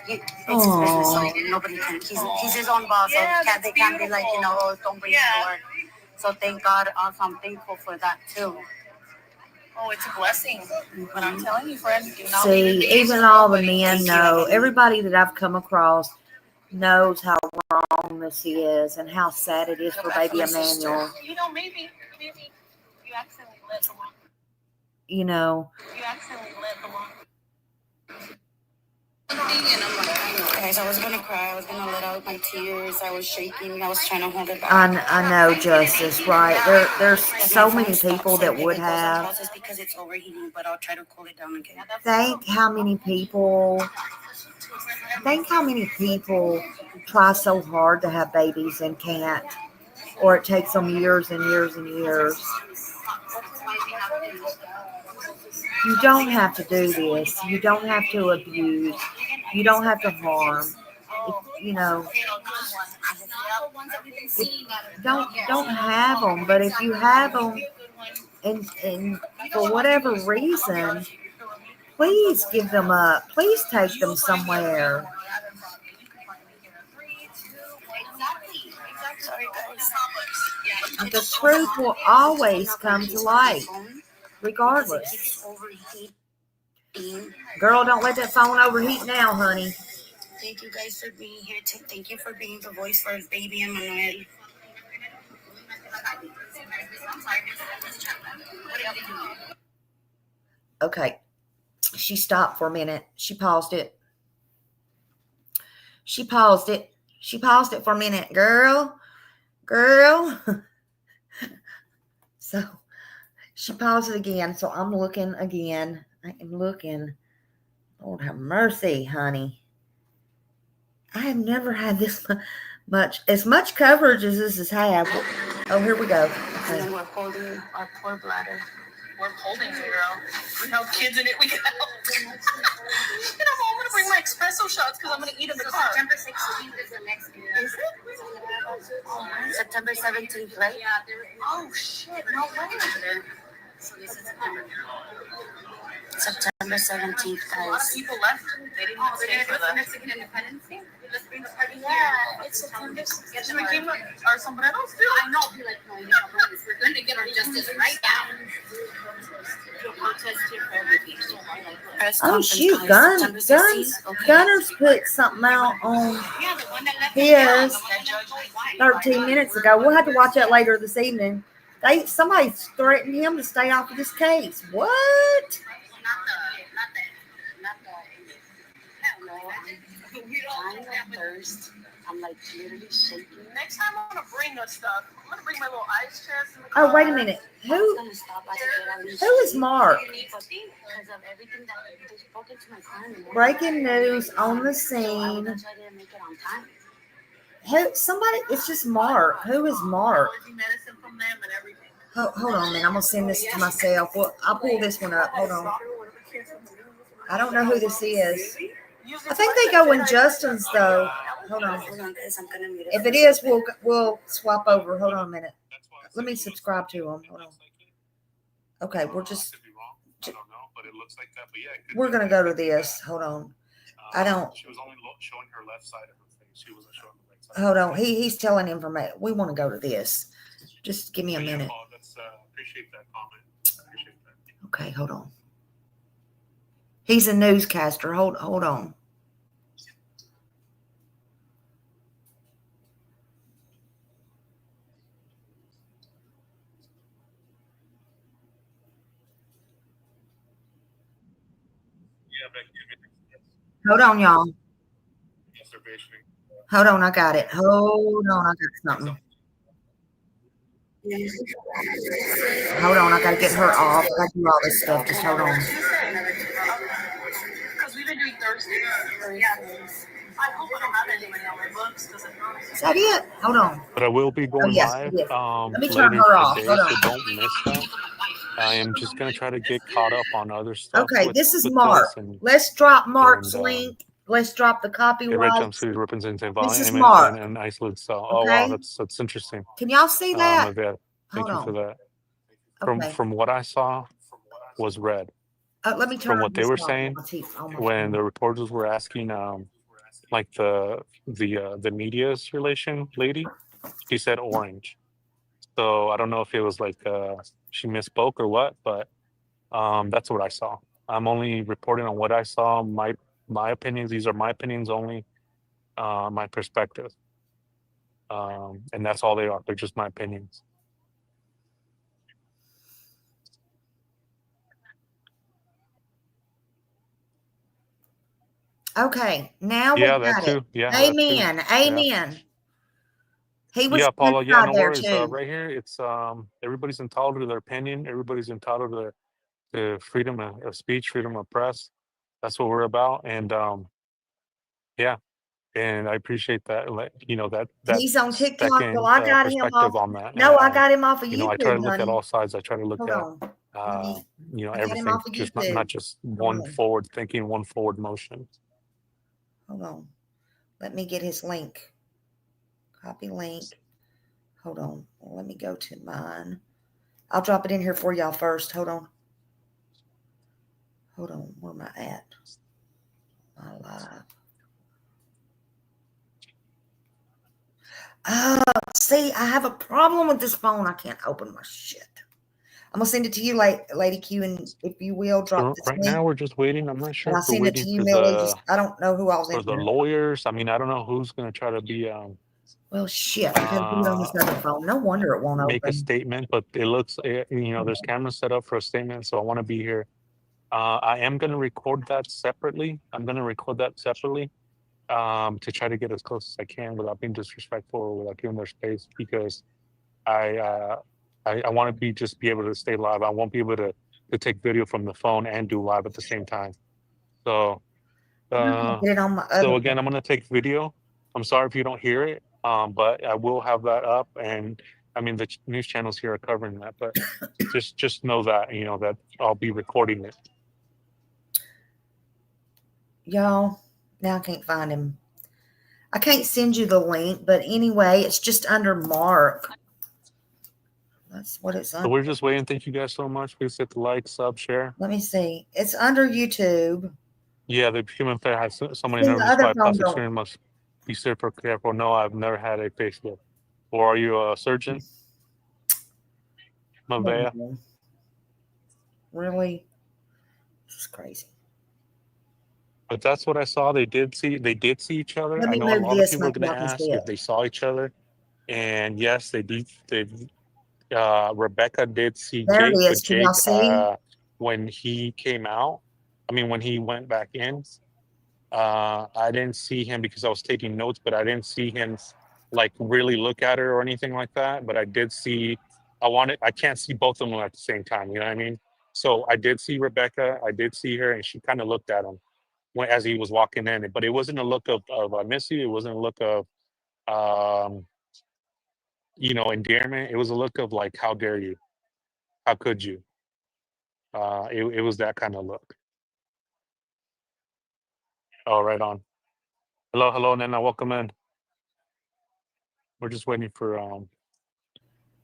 It's his business, so nobody can. He's his own boss. Yeah, So they can't be like, oh, don't bring him to work. So thank God. Also, I'm thankful for that too. Oh, it's a blessing. But I'm telling you, friends, do not See, even all the men know, everybody that I've come across knows how wrong this is and how sad it is for baby Emmanuel. You know, maybe you accidentally let them on. You know. You accidentally let them on. Guys, I was gonna cry. I was gonna let out my tears. I was shaking. I was trying to hold it back. I know, Justice, right? There's so many people that would have. Because it's overheating, but I'll try to cool it down again. Think how many people try so hard to have babies and can't, or it takes them years and years and years. You don't have to do this. You don't have to abuse. You don't have to harm. Don't have them. But if you have them, and for whatever reason, please give them up. Please take them somewhere. The truth will always come to light, regardless. Girl, don't let that phone overheat now, honey. Thank you guys for being here. Thank you for being the voice for baby Emmanuel. Okay. She stopped for a minute. She paused it. She paused it for a minute. Girl. So she paused it again. So I'm looking again. I am looking. Lord have mercy, honey. I have never had this as much coverage as this has had. Oh, here we go. Okay. And then we're holding our poor bladder. We're holding it, girl. We have kids in it. We got. And I'm going to bring my espresso shots because I'm going to eat in the car. September 16th is the next day. Is it? September 17th, right? Yeah. Oh, shit. No way. So this is September. September 17th, A lot of guys. people left. They didn't stay for the that. Mexican Independence Day. Let's bring the party here. Yeah, it's September. Should we give our sombreros too? I know. Be like, no, we're going to get our justice right now. To protest here for everything. Oh shoot, Gunners put something out on Yeah, the one that left. his 13 minutes ago. We'll have to watch that later this evening. Somebody threatened him to stay off of this case. What? I'm thirst. I'm like literally shaking. Next time I'm going to bring us stuff. I'm going to bring my little ice chest in the car. Oh, wait a minute. Who is Mark? Breaking news on the scene. It's just Mark. Who is Mark? Medicine from them and everything. Hold on a minute. I'm going to send this to myself. Well, I'll pull this one up. Hold on. I don't know who this is. I think they go in Justin's, though. Hold on. Guys. I'm gonna mute it. If it is, we'll swap over. Hold on a minute. Let me subscribe to them. Hold on. Okay, we're just. We're going to go to this. Hold on. I don't. She was only showing her left side of her face. She wasn't showing the right side. Hold on. He's telling information. We want to go to this. Just give me a minute. Appreciate that comment. Appreciate that. Okay, hold on. He's a newscaster. Hold on. Hold on, y'all. Hold on, I got it. Hold on, I got something. Hold on, I gotta get her off. I gotta do all this stuff. Just hold on. Because we've been doing Thursdays. I hope I don't have anybody on my books. Is that it? Hold on. But I will be going yes, live yes. Let me later turn her off. today, Hold on. so don't miss that. I am just gonna try to get caught up on other stuff Okay, with this is with Mark. this and Let's drop Mark's and link. Let's drop the it red copyright. jumpsuit represents a This is volume Mark. and isolate cell. Oh wow, Okay, that's interesting. can y'all see that? Aved, Hold thank you for on. that. Okay, From what I saw was red. let me turn From on what they this were light saying on my when phone. the reporters were asking like the media's relation lady, she said orange. So I don't know if it was like she misspoke or what, but that's what I saw. I'm only reporting on what I saw. My opinions. These are my opinions only. My perspective. And that's all they are. They're just my opinions. Okay, now we Yeah, that got it. too. Yeah, that too. Amen. Yeah. Amen. He was Yeah, Paula. Yeah, inside no there worries. too. Right here, it's everybody's entitled to their opinion. Everybody's entitled to freedom of speech, freedom of press. That's what we're about. And yeah, and I appreciate that. That He's on TikTok. Well, second I got him perspective off. on that. No, I got him off of I try to YouTube, look at honey. all sides. I try to look Hold at on. Let me. I got him everything, off of just YouTube. not just Hold one on. forward thinking, one forward motion. Hold on. Let me get his link. Copy link. Hold on. Let me go to mine. I'll drop it in here for y'all first. Hold on. Hold on. Where am I at? My live. See, I have a problem with this phone. I can't open my shit. I'm gonna send it to you, Lady Q, and if you will, drop So this right link. now we're just waiting. I'm not sure And if I'll we're send it waiting to you, Millie. Just I don't know who all's in for the here. lawyers. I mean, I don't know who's gonna try to be Well, shit, I gotta do it on this other phone. No wonder it won't make a open. statement, but it looks there's cameras set up for a statement, so I want to be here. I am gonna record that separately. I'm gonna record that separately to try to get as close as I can without being disrespectful or without giving their space because I I want to be able to stay live. I won't be able to take video from the phone and do live at the same time. So Get it on my other so phone. again, I'm gonna take video. I'm sorry if you don't hear it, but I will have that up. And I mean, the news channels here are covering that, but just know that that I'll be recording it. Y'all, now I can't find him. I can't send you the link, but anyway, it's just under Mark. That's what it's So under. we're just waiting. Thank you guys so much. Please hit the like, sub, share. Let me see. It's under YouTube. Yeah, the human player has someone See, in there. the Just other why phone plastic don't. surgery must be super careful. No, I've never had a facelift. Or are you a surgeon? Mavea? Really? This is crazy. But that's what I saw. They did see each other. Let I me know a move lot of this people are and going y'all to can ask see if it. they saw each other. And yes, they did. Rebecca did see There it Jake, but is. Can y'all Jake, see? when he came out, when he went back in, I didn't see him because I was taking notes, but I didn't see him like really look at her or anything like that. But I did see, I can't see both of them at the same time. You know what I mean? So I did see Rebecca. I did see her, and she kind of looked at him as he was walking in. But it wasn't a look of I miss you. It wasn't a look of, um, endearment. It was a look of like, how dare you? How could you? It was that kind of look. Oh, right on. Hello, Nana. Welcome in. We're just waiting for a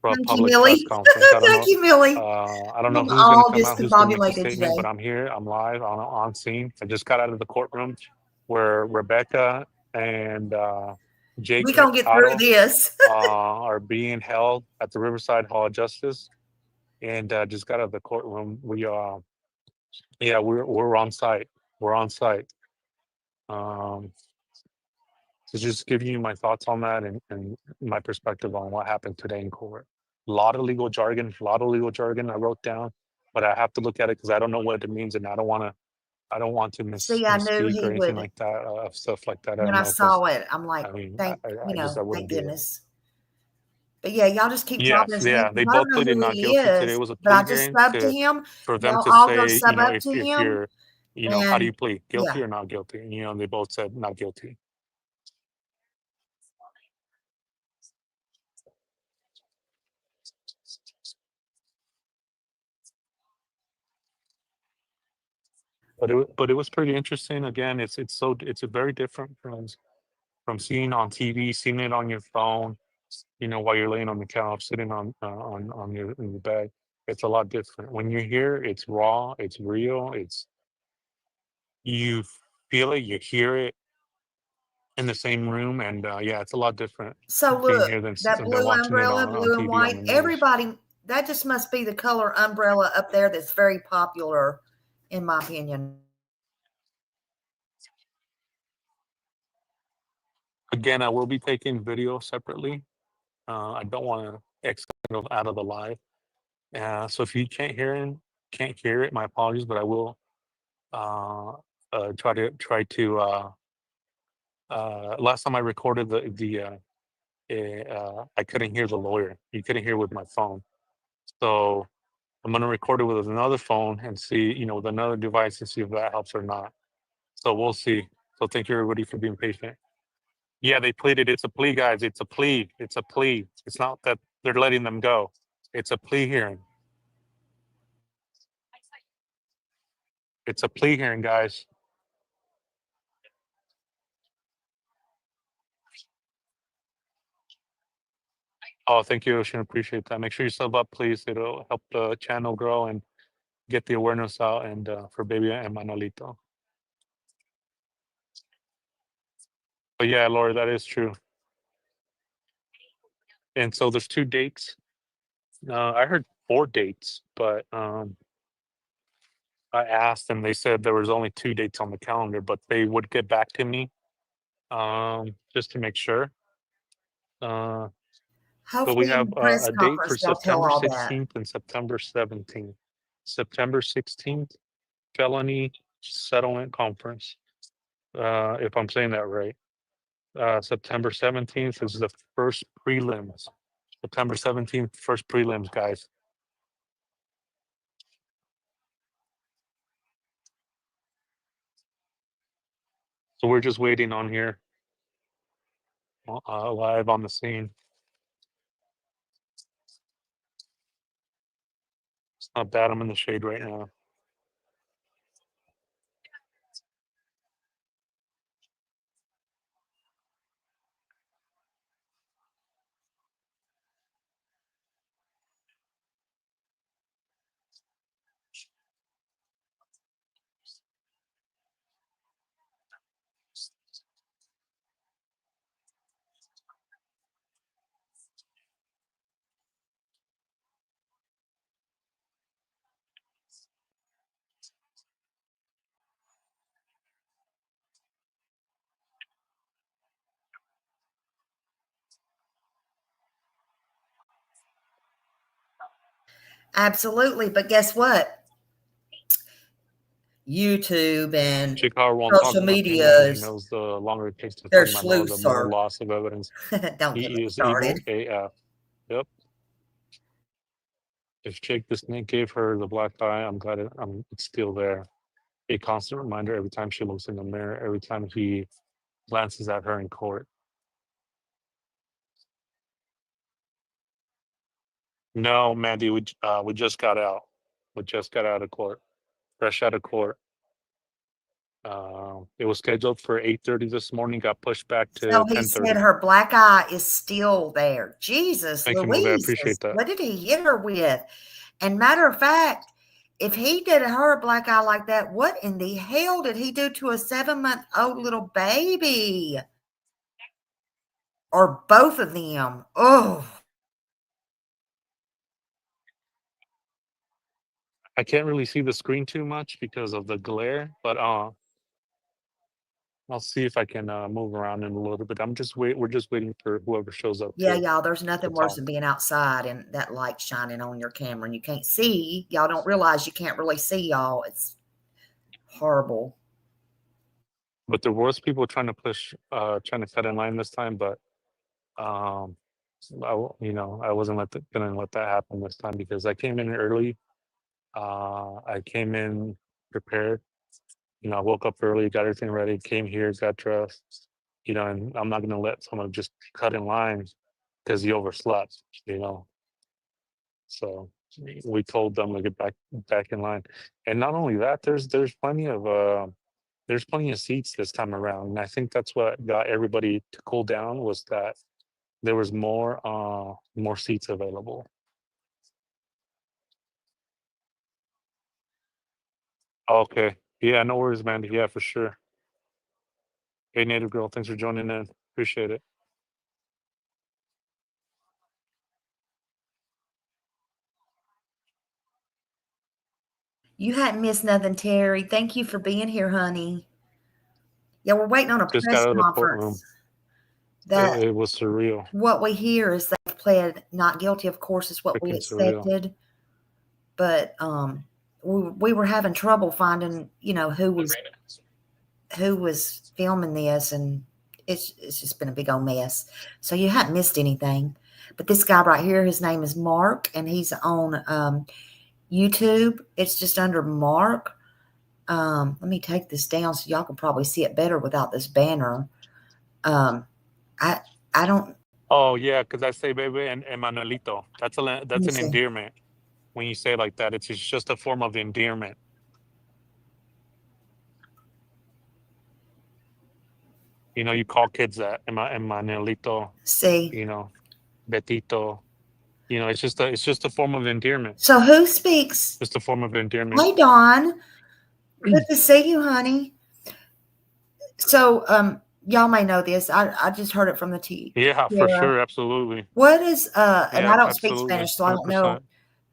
Thank you, public press Millie. conference. I don't Thank know. you, Millie. I don't know I'm who's going to all come out, who's going to make the discombobulated statement, today. but I'm here. I'm live on scene. I just got out of the courtroom where Rebecca and Jake We're going to get through Otto this. are being held at the Riverside Hall of Justice, and just got out of the courtroom. We're on site. We're on site. Um, So just giving you my thoughts on that and my perspective on what happened today in court. A lot of legal jargon, I wrote down, but I have to look at it because I don't know what it means, and I don't want to See, I knew misspeak he or anything would. like that, stuff like that. I When don't I know because saw it, I'm like, I mean, thank I thank wouldn't do that. goodness. But yeah, y'all just keep dropping Yes, his link yeah, they because I don't both know pleaded who not he guilty. Today is, was a but I plea just hearing subbed to him. for them Y'all to all go say, sub up to if him. you're, how do And you plead, yeah, guilty or not guilty? And, they both said not guilty. but it was pretty interesting. Again, it's a very different from seeing on TV, seeing it on your phone, while you're laying on the couch, sitting on your in your bed. It's a lot different. When you're here, it's raw, it's real, you feel it, you hear it in the same room, and yeah, it's a lot different So being look, here that than blue watching it umbrella, on blue and TV on white, the news. everybody, that just must be the color umbrella up there that's very popular, in my opinion. Again, I will be taking video separately. I don't want to exit out of the live. So if you can't hear it, my apologies, but I will try to. Last time I recorded I couldn't hear the lawyer. You couldn't hear with my phone, so I'm gonna record it with another phone and see, with another device and see if that helps or not. So we'll see. So thank you everybody for being patient. Yeah, they pleaded. It's a plea, guys. It's a plea. It's a plea. It's not that they're letting them go. It's a plea hearing. It's a plea hearing, guys. Oh, thank you, Ocean. Appreciate that. Make sure you sub up, please. It'll help the channel grow and get the awareness out, and for baby Emmanuelito. But yeah, Laura, that is true. And so there's 2 dates. I heard 4 dates, but I asked and they said there was only 2 dates on the calendar, but they would get back to me just to make sure. But we Hopefully in have the press a date for conference, they'll tell September all that. 16th and September 17th. September 16th, felony settlement conference, if I'm saying that right. September 17th is the first prelims. September 17th, first prelims, guys. So we're just waiting on here, live on the scene. It's not bad. I'm in the shade right now. Absolutely. But guess what? YouTube and Chicago won't talk social about him because he medias, knows the longer it takes to they're find Manuel, the sleuths, more sir. loss of evidence. Don't get He me is started. evil AF. Yep. If Jake the Snake gave her the black eye, I'm glad it's still there. A constant reminder every time she looks in the mirror, every time he glances at her in court. No, Mandy, we just got out. We just got out of court, fresh out of court. It was scheduled for 8:30 this morning, got pushed back to So he said 10:30. her black eye is still there. Jesus Thank you, Movie. I Louise, appreciate that. what did he hit her with? And matter of fact, if he did her a black eye like that, what in the hell did he do to a 7-month-old little baby? Or both of them? Oh, I can't really see the screen too much because of the glare, but I'll see if I can move around in a little bit. We're just waiting for whoever shows up yeah, to y'all, there's nothing worse talk. than being outside and that light shining on your camera and you can't see. Y'all don't realize you can't really see y'all. It's horrible. But there was people trying to trying to cut in line this time, but I wasn't gonna let that happen this time because I came in early. I came in prepared. I woke up early, got everything ready, came here, got dressed. And I'm not gonna let someone just cut in line because he overslept. So we told them to get back in line. And not only that, there's plenty of seats this time around. And I think that's what got everybody to cool down was that there was more seats available. Okay. Yeah, no worries, man. Yeah, for sure. Hey, Native Girl, thanks for joining in. Appreciate it. You hadn't missed nothing, Terry. Thank you for being here, honey. Yeah, we're waiting on a Just got press out of the courtroom. conference. That It was surreal. what we hear is they've pled not guilty, of course, is what we Freaking surreal. expected. But we were having trouble finding, who was filming this, and it's just been a big old mess. So you hadn't missed anything. But this guy right here, his name is Mark, and he's on YouTube. It's just under Mark. Let me take this down so y'all can probably see it better without this banner. I don't. Oh yeah, because I say baby and Emmanuelito. That's me an see. endearment. When you say it like that, it's just a form of endearment. You call kids that Emmanuelito. See. Betito. It's just a form of endearment. So who speaks? Just a form of endearment. Hey, Dawn. Good to see you, honey. So, y'all may know this. I just heard it from the TV. Yeah, for sure, absolutely. What is and Yeah, I don't speak absolutely, Spanish, so I don't know. 100%.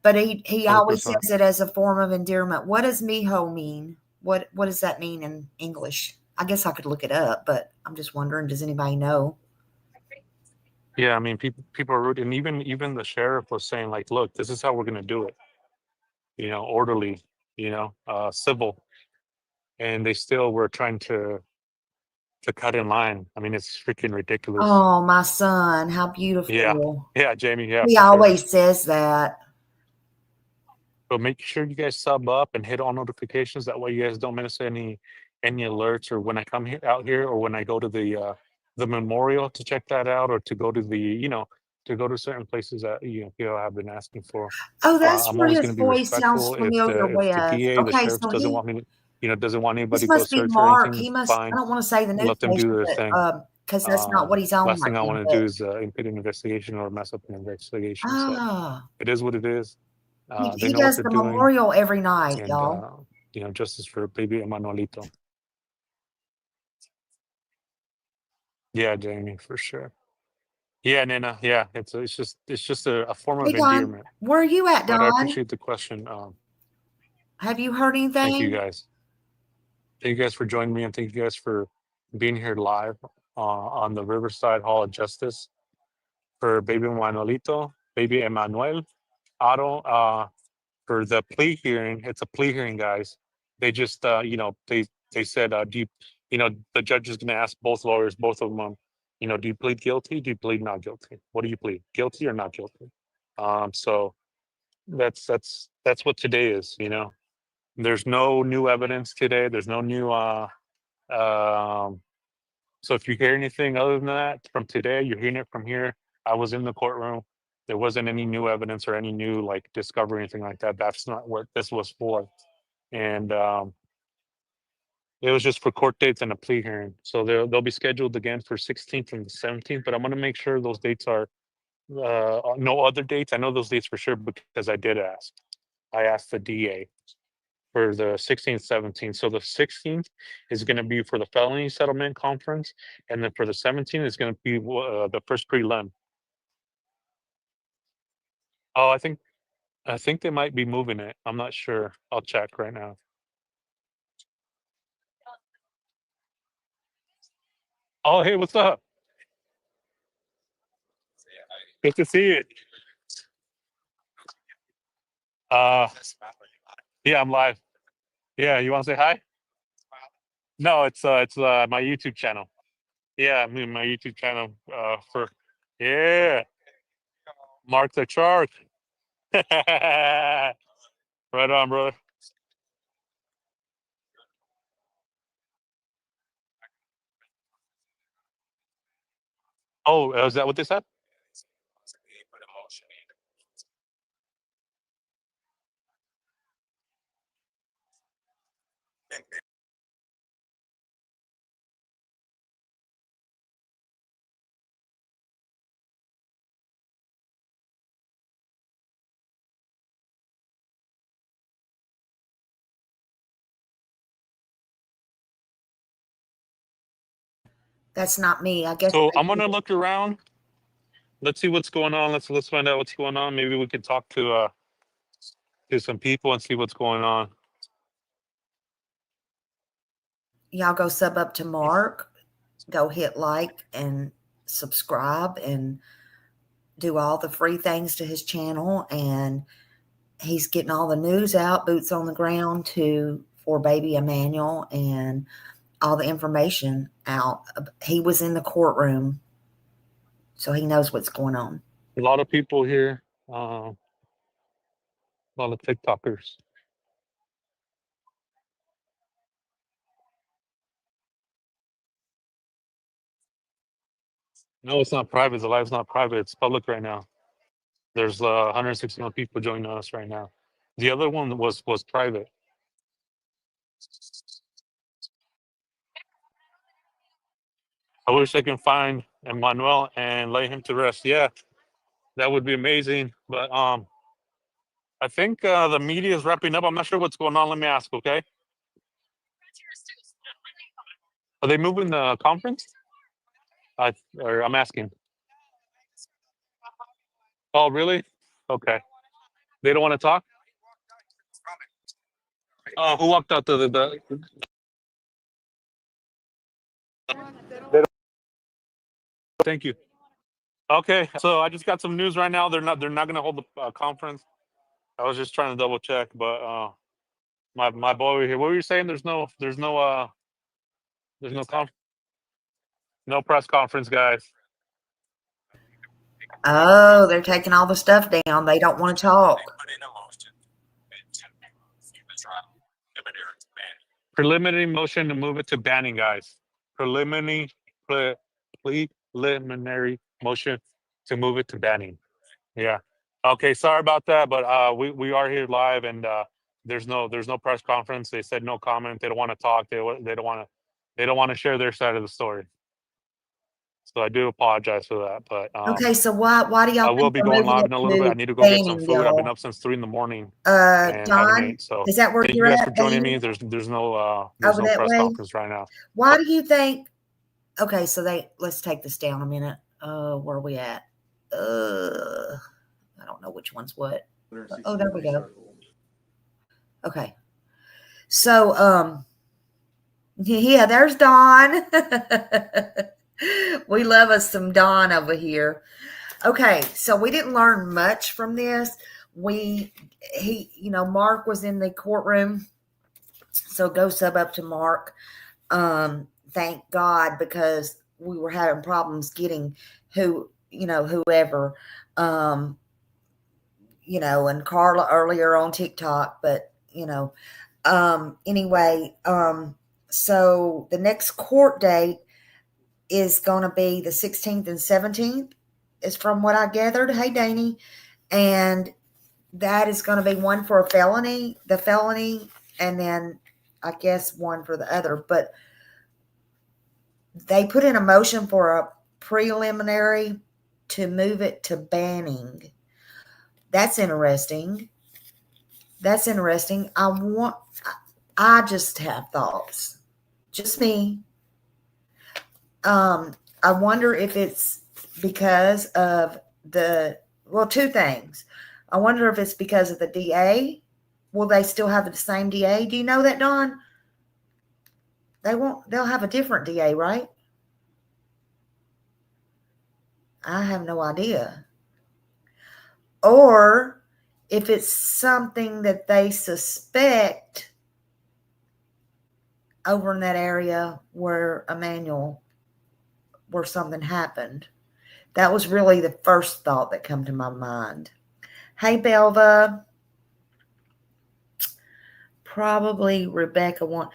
But he always 100%. says it as a form of endearment. What does mijo mean? What does that mean in English? I guess I could look it up, but I'm just wondering, does anybody know? Yeah, I mean, people are rude, and even the sheriff was saying like, look, this is how we're gonna do it. Orderly, civil, and they still were trying to cut in line. I mean, it's freaking ridiculous. Oh, my son, how beautiful. Yeah, Jamie. Yeah, He for sure. always says that. But make sure you guys sub up and hit all notifications. That way, you guys don't miss any alerts, or when I come out here, or when I go to the memorial to check that out, or to go to to go to certain places that people have been asking for. Oh, that's I'm where always his going to be voice sounds respectful. familiar If the with. DA, the Okay, sheriff so doesn't want me to, doesn't want anybody this to go must be search or Mark. anything, He must. fine. I don't want to say the news Let them do station, their thing. because that's not what he's on Last right thing I now. want to do is impede an investigation or mess up an investigation. So it is what it is. They He know what does they're the doing. memorial every night, And y'all. justice for baby Emmanuelito. Yeah, Jamie, for sure. Yeah, Nina. Yeah, it's just a form Hey, of Don, endearment. where are you at, But I Don? appreciate the question. Have you heard anything? Thank you guys. Thank you guys for joining me, and thank you guys for being here live on the Riverside Hall of Justice for baby Manuelito, baby Emmanuel, Otto. For the plea hearing, it's a plea hearing, guys. They just, they said, do you, the judge is going to ask both lawyers, both of them, do you plead guilty? Do you plead not guilty? What do you plead, guilty or not guilty? So that's what today is. There's no new evidence today. There's no new. So if you hear anything other than that from today, you're hearing it from here. I was in the courtroom. There wasn't any new evidence or any new discovery, anything like that. That's not what this was for. And it was just for court dates and a plea hearing. So they'll be scheduled again for 16th and the 17th. But I'm going to make sure those dates are no other dates. I know those dates for sure because I did ask. I asked the DA for the 16th, 17th. So the 16th is going to be for the felony settlement conference, and then for the 17th is going to be the first prelim. Oh, I think they might be moving it. I'm not sure. I'll check right now. Oh, hey, what's up? Good to see you. Yeah, I'm live. Yeah, you want to say hi? No, it's my YouTube channel. Yeah, I mean my YouTube channel for Mark the Shark. Right on, brother. Oh, is that what they said? That's not me. I guess. So I'm gonna look around. Let's see what's going on. Let's find out what's going on. Maybe we could talk to some people and see what's going on. Y'all go sub up to Mark. Go hit like and subscribe and do all the free things to his channel. And he's getting all the news out, boots on the ground for baby Emmanuel, and all the information out. He was in the courtroom, so he knows what's going on. A lot of people here. A lot of TikTokers. No, it's not private. The live's not private. It's public right now. There's 161 people joining us right now. The other one was private. I wish I can find Emmanuel and lay him to rest. Yeah, that would be amazing. But I think the media is wrapping up. I'm not sure what's going on. Let me ask. Okay. Are they moving the conference? I'm asking. Oh, really? Okay. They don't want to talk? Who walked out the Thank you. Okay, so I just got some news right now. They're not going to hold the conference. I was just trying to double check, but my boy over here. What were you saying? There's no no press conference, guys. Oh, they're taking all the stuff down. They don't want to talk. Preliminary motion to move it to banning, guys. Preliminary motion to move it to banning. Yeah. Okay. Sorry about that, but we are here live, and there's no press conference. They said no comment. They don't want to talk. They don't want to share their side of the story. So I do apologize for that, but Okay, so why do y'all I will think be they're going moving live it in a little bit. I to need to go get some banning, food. I've been y'all? up since 3 a.m. and hadn't Don, ate. So is that where thank you're you guys at, for joining Dane? me. There's no Over that press way? conference right now. Why do you think? Okay, so let's take this down a minute. Where are we at? I don't know which one's what. Oh, there we go. Okay. So, yeah, there's Dawn. We love us some Dawn over here. Okay, so we didn't learn much from this. Mark was in the courtroom, so go sub up to Mark. Thank God, because we were having problems getting whoever, and Carla earlier on TikTok, but anyway, so the next court date is going to be the 16th and 17th, is from what I gathered. Hey, Danny. And that is going to be one for the felony, and then I guess one for the other. But they put in a motion for a preliminary to move it to banning. That's interesting. I just have thoughts. Just me. I wonder if it's because of two things. I wonder if it's because of the DA. Will they still have the same DA? Do you know that, Don? They'll have a different DA, right? I have no idea. Or if it's something that they suspect over in that area where something happened. That was really the first thought that came to my mind. Hey, Belva. Probably Rebecca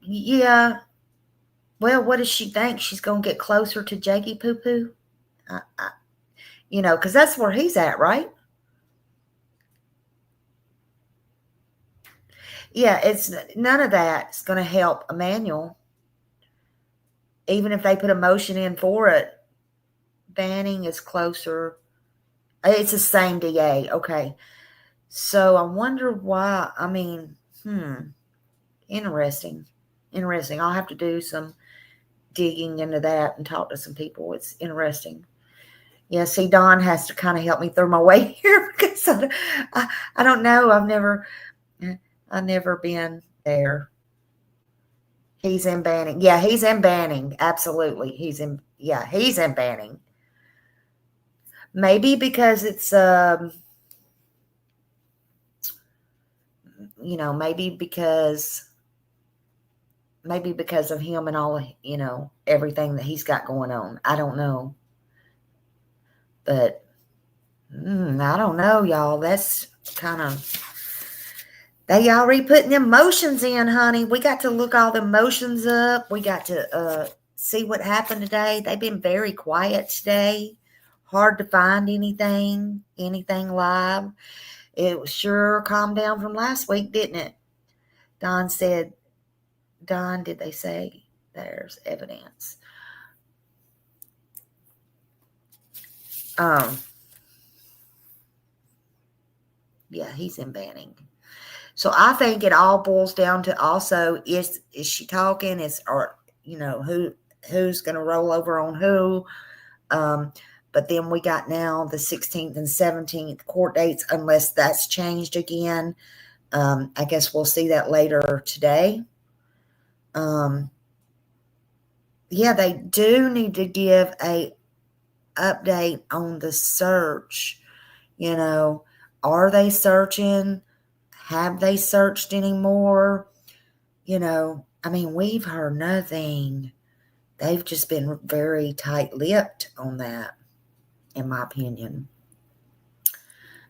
Yeah. Well, what does she think? She's going to get closer to Jakey Poo Poo? Because that's where he's at, right? Yeah, it's none of that's going to help Emmanuel. Even if they put a motion in for it, banning is closer. It's the same DA. Okay. So I wonder why. I mean, interesting. Interesting. I'll have to do some digging into that and talk to some people. It's interesting. Yeah, see, Don has to kind of help me through my way here because I don't know. I've never been there. He's in banning. Yeah, he's in banning. Absolutely. He's in banning. Maybe because it's maybe because of him and all, everything that he's got going on. I don't know. But I don't know, y'all. That's kind of, they already putting them motions in, honey. We got to look all the motions up. We got to see what happened today. They've been very quiet today. Hard to find anything live. It was sure calmed down from last week, didn't it? Don, did they say there's evidence? Yeah, he's in banning. So I think it all boils down to also is she talking? Who's going to roll over on who? But then we got now the 16th and 17th court dates, unless that's changed again. I guess we'll see that later today. Yeah, they do need to give a update on the search. Are they searching? Have they searched anymore? We've heard nothing. They've just been very tight-lipped on that, in my opinion.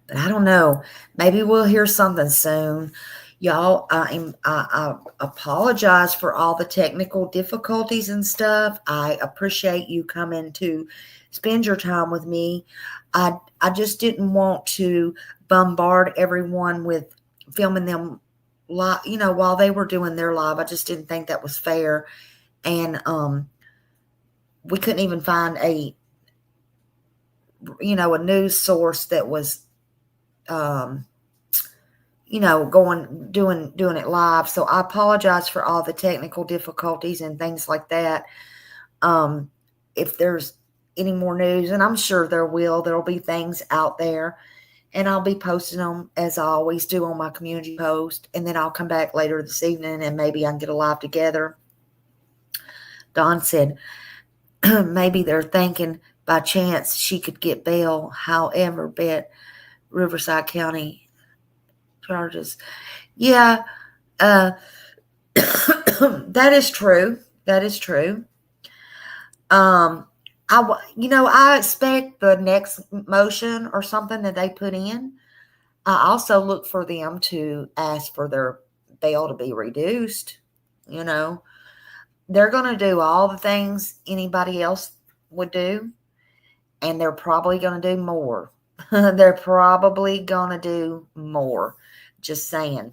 But I don't know. Maybe we'll hear something soon. Y'all, I apologize for all the technical difficulties and stuff. I appreciate you coming to spend your time with me. I just didn't want to bombard everyone with filming them live, while they were doing their live. I just didn't think that was fair. And we couldn't even find a news source that was doing it live. So I apologize for all the technical difficulties and things like that. If there's any more news, and I'm sure there'll be things out there, and I'll be posting them as I always do on my community post. And then I'll come back later this evening and maybe I can get a live together. Don said maybe they're thinking by chance she could get bail. However, bet Riverside County charges. Yeah, that is true. That is true. I expect the next motion or something that they put in. I also look for them to ask for their bail to be reduced. They're going to do all the things anybody else would do, and they're probably going to do more. They're probably going to do more. Just saying.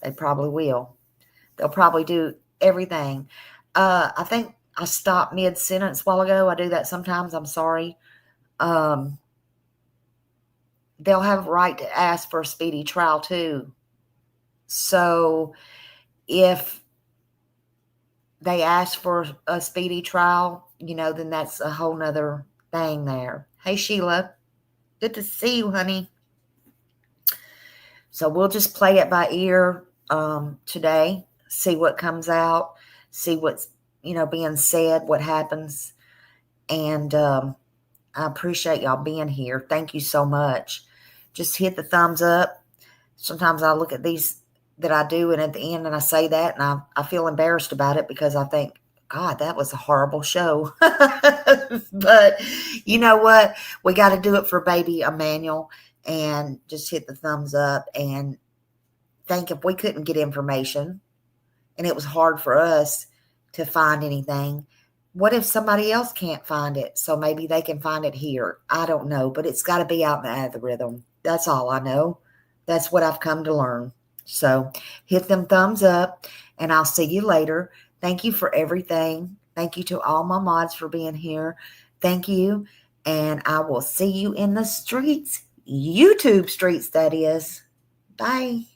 They probably will. They'll probably do everything. I think I stopped mid-sentence a while ago. I do that sometimes. I'm sorry. They'll have a right to ask for a speedy trial too. So if they ask for a speedy trial, then that's a whole nother thing there. Hey, Sheila. Good to see you, honey. So we'll just play it by ear today, see what comes out, see what's being said, what happens. And I appreciate y'all being here. Thank you so much. Just hit the thumbs up. Sometimes I look at these that I do, and at the end, and I say that, and I feel embarrassed about it because I think, God, that was a horrible show. But you know what? We got to do it for baby Emmanuel, and just hit the thumbs up and think if we couldn't get information and it was hard for us to find anything, what if somebody else can't find it? So maybe they can find it here. I don't know, but it's got to be out in the algorithm. That's all I know. That's what I've come to learn. So hit them thumbs up, and I'll see you later. Thank you for everything. Thank you to all my mods for being here. Thank you. And I will see you in the streets, YouTube streets, that is. Bye.